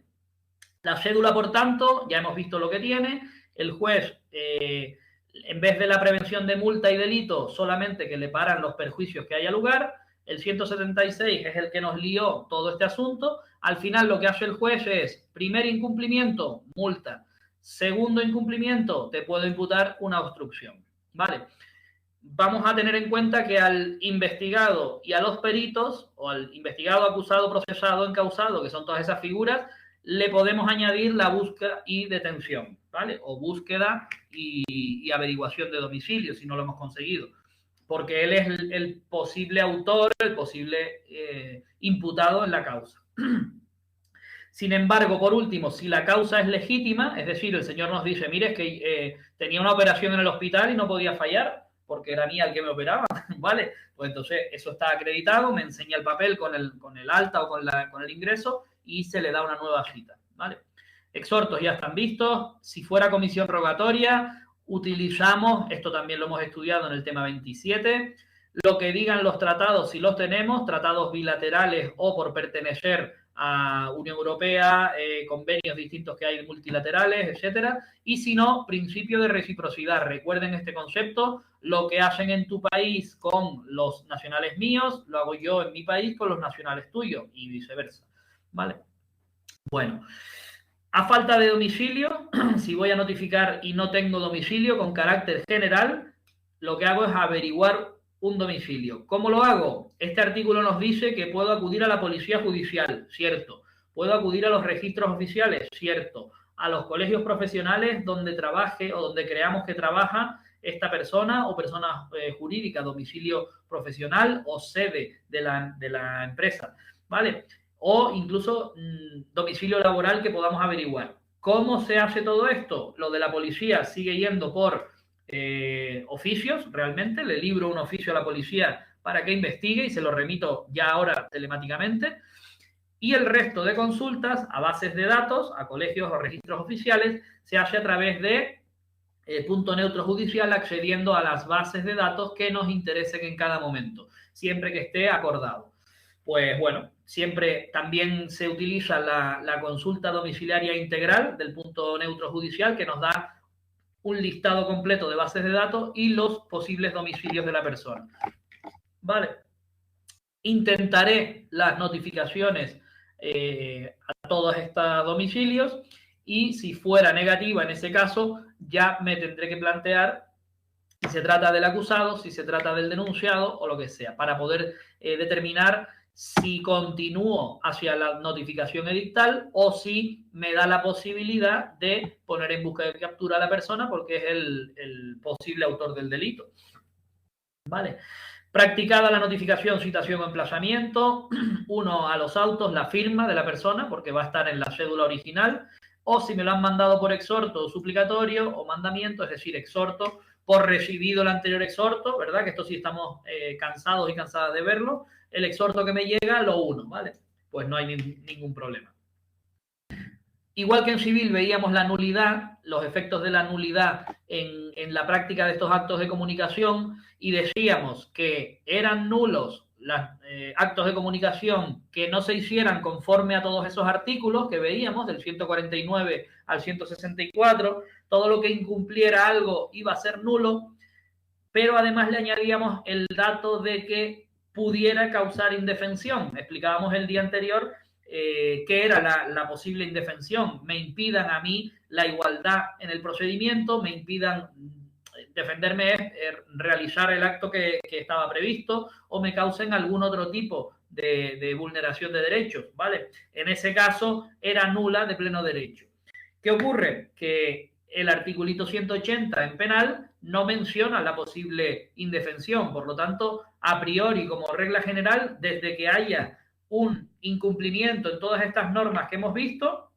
La cédula, por tanto, ya hemos visto lo que tiene. El juez, en vez de la prevención de multa y delito, solamente que le paran los perjuicios que haya lugar. El 176 es el que nos lió todo este asunto. Al final lo que hace el juez es, primer incumplimiento, multa. Segundo incumplimiento, te puedo imputar una obstrucción, ¿vale? Vamos a tener en cuenta que al investigado y a los peritos, o al investigado, acusado, procesado, encausado, que son todas esas figuras, le podemos añadir la búsqueda y detención, ¿vale? O búsqueda y averiguación de domicilio, si no lo hemos conseguido. Porque él es el posible autor, el posible imputado en la causa. Sin embargo, por último, si la causa es legítima, es decir, el señor nos dice, mire, es que tenía una operación en el hospital y no podía fallar, porque era mía el que me operaba, ¿vale? Pues entonces eso está acreditado, me enseña el papel con el alta o con el ingreso y se le da una nueva cita, ¿vale? Exhortos ya están vistos. Si fuera comisión rogatoria, utilizamos, esto también lo hemos estudiado en el tema 27, lo que digan los tratados, si los tenemos, tratados bilaterales o por pertenecer a Unión Europea, convenios distintos que hay multilaterales, etcétera, y si no, principio de reciprocidad. Recuerden este concepto, lo que hacen en tu país con los nacionales míos, lo hago yo en mi país con los nacionales tuyos y viceversa, ¿vale? Bueno, a falta de domicilio, si voy a notificar y no tengo domicilio con carácter general, lo que hago es averiguar un domicilio. ¿Cómo lo hago? Este artículo nos dice que puedo acudir a la policía judicial, cierto. Puedo acudir a los registros oficiales, cierto. A los colegios profesionales donde trabaje o donde creamos que trabaja esta persona o persona jurídica, domicilio profesional o sede de la empresa, ¿vale? O incluso domicilio laboral que podamos averiguar. ¿Cómo se hace todo esto? Lo de la policía sigue yendo por oficios, realmente. Le libro un oficio a la policía para que investigue y se lo remito ya ahora telemáticamente. Y el resto de consultas a bases de datos, a colegios o registros oficiales, se hace a través de punto neutro judicial, accediendo a las bases de datos que nos interesen en cada momento, siempre que esté acordado. Pues bueno, siempre también se utiliza la consulta domiciliaria integral del punto neutro judicial, que nos da un listado completo de bases de datos y los posibles domicilios de la persona. Vale. Intentaré las notificaciones a todos estos domicilios, y si fuera negativa en ese caso, ya me tendré que plantear si se trata del acusado, si se trata del denunciado o lo que sea, para poder determinar si continúo hacia la notificación edictal o si me da la posibilidad de poner en busca de captura a la persona porque es el posible autor del delito. Vale. Practicada la notificación, citación o emplazamiento, 1 a los autos, la firma de la persona, porque va a estar en la cédula original, o si me lo han mandado por exhorto o suplicatorio o mandamiento, es decir, exhorto, por recibido el anterior exhorto, ¿verdad? Que esto sí estamos cansados y cansadas de verlo. El exhorto que me llega, lo 1, ¿vale? Pues no hay ningún problema. Igual que en civil veíamos la nulidad, los efectos de la nulidad en la práctica de estos actos de comunicación, y decíamos que eran nulos los actos de comunicación que no se hicieran conforme a todos esos artículos que veíamos, del 149 al 164, todo lo que incumpliera algo iba a ser nulo, pero además le añadíamos el dato de que pudiera causar indefensión. Explicábamos el día anterior qué era la posible indefensión. Me impidan a mí la igualdad en el procedimiento, me impidan defenderme, realizar el acto que estaba previsto, o me causen algún otro tipo de vulneración de derechos, ¿vale? En ese caso era nula de pleno derecho. ¿Qué ocurre? Que el articulito 180 en penal no menciona la posible indefensión, por lo tanto, a priori, como regla general, desde que haya un incumplimiento en todas estas normas que hemos visto,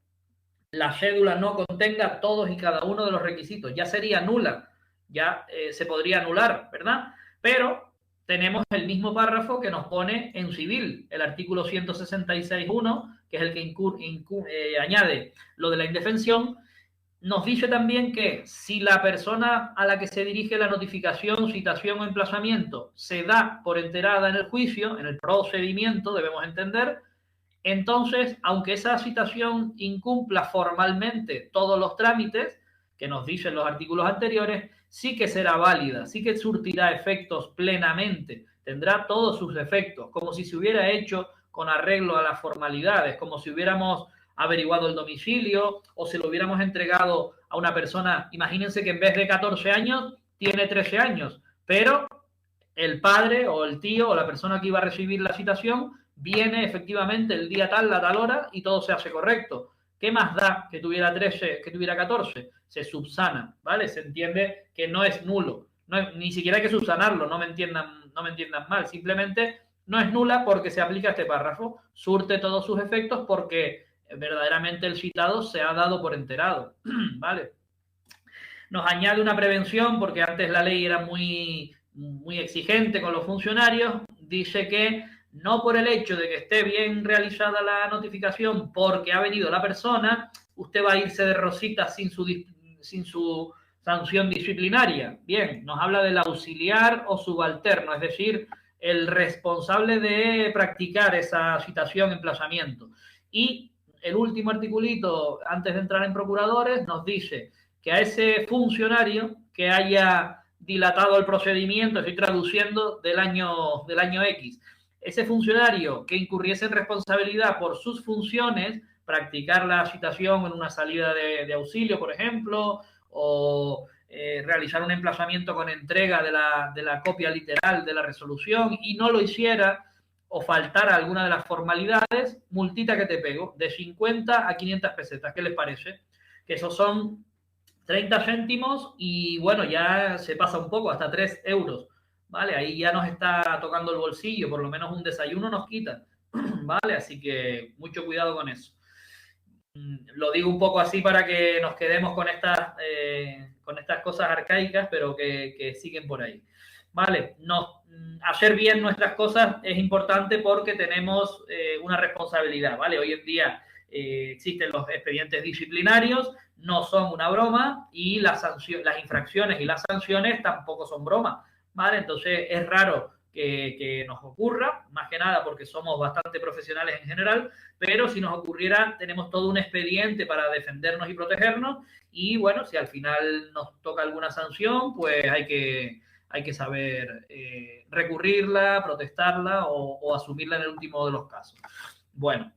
la cédula no contenga todos y cada uno de los requisitos, ya sería nula, ya se podría anular, ¿verdad? Pero tenemos el mismo párrafo que nos pone en civil, el artículo 166.1, que es el que añade lo de la indefensión. Nos dice también que si la persona a la que se dirige la notificación, citación o emplazamiento se da por enterada en el juicio, en el procedimiento, debemos entender, entonces, aunque esa citación incumpla formalmente todos los trámites que nos dicen los artículos anteriores, sí que será válida, sí que surtirá efectos plenamente, tendrá todos sus efectos, como si se hubiera hecho con arreglo a las formalidades, como si hubiéramos averiguado el domicilio o se lo hubiéramos entregado a una persona. Imagínense que en vez de 14 años tiene 13 años, pero el padre o el tío o la persona que iba a recibir la citación viene efectivamente el día tal, la tal hora, y todo se hace correcto. ¿Qué más da que tuviera 13, que tuviera 14? Se subsana, ¿vale? Se entiende que no es nulo. No, ni siquiera hay que subsanarlo, no me entiendan mal. Simplemente no es nula porque se aplica este párrafo, surte todos sus efectos porque verdaderamente el citado se ha dado por enterado, ¿vale? Nos añade una prevención porque antes la ley era muy exigente con los funcionarios. Dice que no por el hecho de que esté bien realizada la notificación porque ha venido la persona, usted va a irse de rosita sin su sanción disciplinaria. Bien, nos habla del auxiliar o subalterno, es decir, el responsable de practicar esa citación, emplazamiento. Y el último articulito, antes de entrar en procuradores, nos dice que a ese funcionario que haya dilatado el procedimiento, estoy traduciendo del año X, ese funcionario que incurriese en responsabilidad por sus funciones, practicar la citación en una salida de auxilio, por ejemplo, o realizar un emplazamiento con entrega de la copia literal de la resolución, y no lo hiciera o faltara alguna de las formalidades, multita que te pego, de 50 a 500 pesetas. ¿Qué les parece? Que esos son 30 céntimos y, bueno, ya se pasa un poco, hasta 3 euros, ¿vale? Ahí ya nos está tocando el bolsillo, por lo menos un desayuno nos quita, ¿vale? Así que mucho cuidado con eso. Lo digo un poco así para que nos quedemos con estas cosas arcaicas, pero que siguen por ahí. ¿vale? Hacer bien nuestras cosas es importante porque tenemos una responsabilidad, ¿vale? Hoy en día existen los expedientes disciplinarios, no son una broma, y las infracciones y las sanciones tampoco son broma, ¿vale? Entonces es raro que nos ocurra, más que nada porque somos bastante profesionales en general, pero si nos ocurriera tenemos todo un expediente para defendernos y protegernos, y bueno, si al final nos toca alguna sanción, pues hay que saber recurrirla, protestarla o asumirla en el último de los casos. Bueno,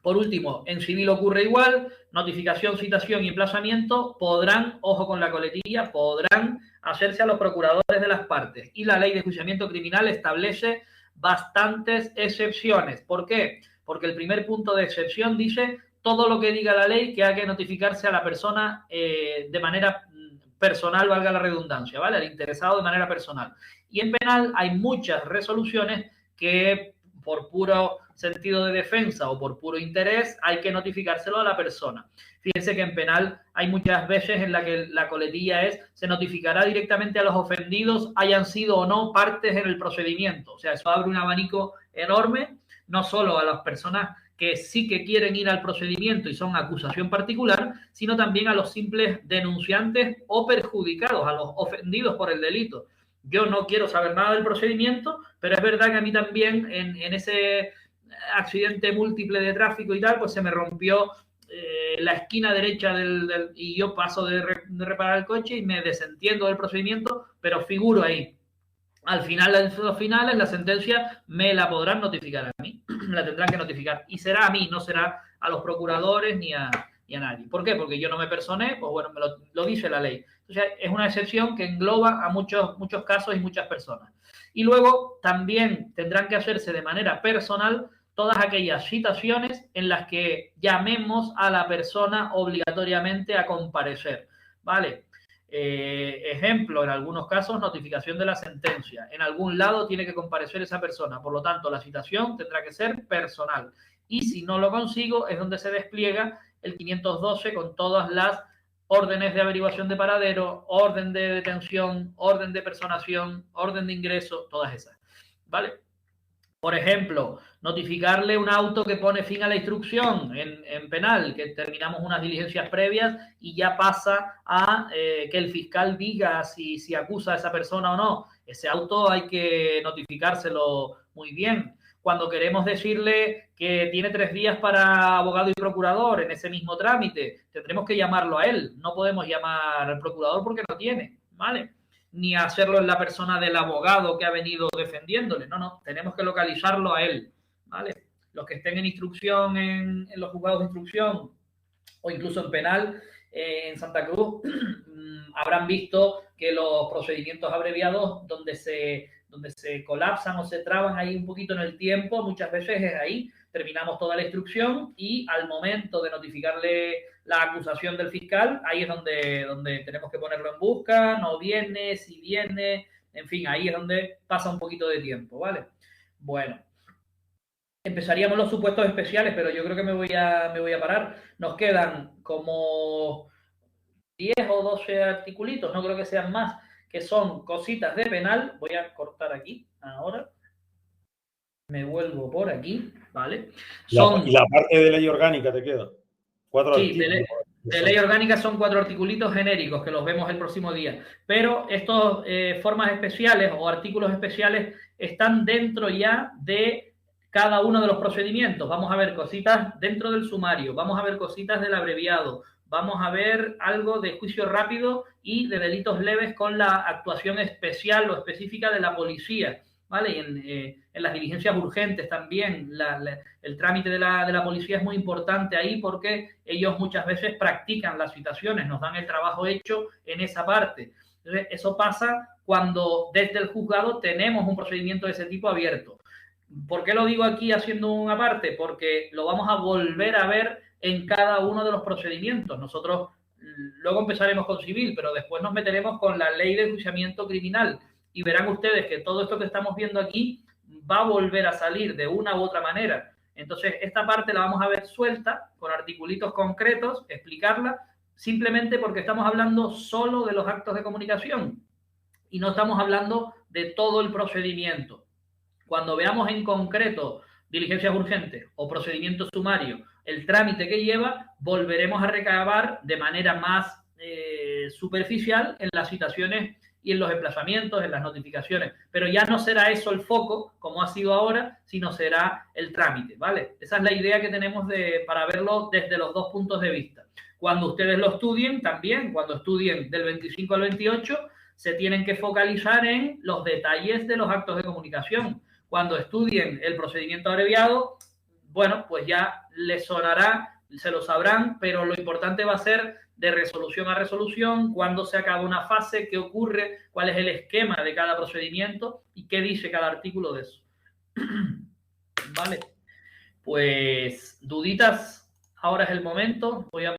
por último, en civil ocurre igual, notificación, citación y emplazamiento podrán, ojo con la coletilla, podrán hacerse a los procuradores de las partes. Y la ley de enjuiciamiento criminal establece bastantes excepciones. ¿Por qué? Porque el primer punto de excepción dice todo lo que diga la ley que hay que notificarse a la persona de manera personal, valga la redundancia, ¿vale? Al interesado de manera personal. Y en penal hay muchas resoluciones que por puro sentido de defensa o por puro interés hay que notificárselo a la persona. Fíjense que en penal hay muchas veces en la que la coletilla es se notificará directamente a los ofendidos, hayan sido o no partes en el procedimiento. O sea, eso abre un abanico enorme, no solo a las personas que sí que quieren ir al procedimiento y son acusación particular, sino también a los simples denunciantes o perjudicados, a los ofendidos por el delito. Yo no quiero saber nada del procedimiento, pero es verdad que a mí también en ese accidente múltiple de tráfico y tal, pues se me rompió la esquina derecha y yo paso de reparar el coche y me desentiendo del procedimiento, pero figuro ahí. Al final, en los finales, la sentencia me la podrán notificar a mí, me la tendrán que notificar. Y será a mí, no será a los procuradores ni a nadie. ¿Por qué? Porque yo no me personé, pues bueno, lo dice la ley. Entonces, es una excepción que engloba a muchos casos y muchas personas. Y luego también tendrán que hacerse de manera personal todas aquellas citaciones en las que llamemos a la persona obligatoriamente a comparecer, ¿vale? Ejemplo, en algunos casos, notificación de la sentencia. En algún lado tiene que comparecer esa persona. Por lo tanto, la citación tendrá que ser personal. Y si no lo consigo, es donde se despliega el 512 con todas las órdenes de averiguación de paradero, orden de detención, orden de personación, orden de ingreso, todas esas. ¿Vale? Por ejemplo, notificarle un auto que pone fin a la instrucción en penal, que terminamos unas diligencias previas y ya pasa a que el fiscal diga si acusa a esa persona o no. Ese auto hay que notificárselo muy bien. Cuando queremos decirle que tiene 3 días para abogado y procurador en ese mismo trámite, tendremos que llamarlo a él. No podemos llamar al procurador porque no tiene, ¿vale? Ni hacerlo en la persona del abogado que ha venido defendiéndole. No, tenemos que localizarlo a él, ¿vale? Los que estén en instrucción, en los juzgados de instrucción o incluso en penal, en Santa Cruz, habrán visto que los procedimientos abreviados donde se colapsan o se traban ahí un poquito en el tiempo, muchas veces es ahí. Terminamos toda la instrucción y al momento de notificarle la acusación del fiscal, ahí es donde tenemos que ponerlo en busca, no viene, si viene, en fin, ahí es donde pasa un poquito de tiempo, ¿vale? Bueno, empezaríamos los supuestos especiales, pero yo creo que me voy a parar. Nos quedan como 10 o 12 articulitos, no creo que sean más, que son cositas de penal. Voy a cortar aquí ahora. Me vuelvo por aquí, ¿vale? Y la parte de ley orgánica te queda. 4 artículos. De ley orgánica son 4 articulitos genéricos que los vemos el próximo día. Pero estos formas especiales o artículos especiales están dentro ya de cada uno de los procedimientos. Vamos a ver cositas dentro del sumario, vamos a ver cositas del abreviado, vamos a ver algo de juicio rápido y de delitos leves con la actuación especial o específica de la policía, ¿vale? Y en las diligencias urgentes también, el trámite de la policía es muy importante ahí porque ellos muchas veces practican las citaciones, nos dan el trabajo hecho en esa parte. Entonces, eso pasa cuando desde el juzgado tenemos un procedimiento de ese tipo abierto. ¿Por qué lo digo aquí haciendo una parte? Porque lo vamos a volver a ver en cada uno de los procedimientos. Nosotros luego empezaremos con civil, pero después nos meteremos con la ley de enjuiciamiento criminal y verán ustedes que todo esto que estamos viendo aquí va a volver a salir de una u otra manera. Entonces, esta parte la vamos a ver suelta, con articulitos concretos, explicarla, simplemente porque estamos hablando solo de los actos de comunicación. y no estamos hablando de todo el procedimiento. Cuando veamos en concreto diligencias urgentes o procedimiento sumario, el trámite que lleva, volveremos a recabar de manera más superficial en las citaciones y en los emplazamientos, en las notificaciones. Pero ya no será eso el foco, como ha sido ahora, sino será el trámite, ¿vale? Esa es la idea que tenemos para verlo desde los dos puntos de vista. Cuando ustedes lo estudien, también, cuando estudien del 25 al 28, se tienen que focalizar en los detalles de los actos de comunicación. Cuando estudien el procedimiento abreviado, bueno, pues ya les sonará, se lo sabrán, pero lo importante va a ser de resolución a resolución, cuándo se acaba una fase, qué ocurre, cuál es el esquema de cada procedimiento y qué dice cada artículo de eso. Vale, pues duditas, ahora es el momento. Voy a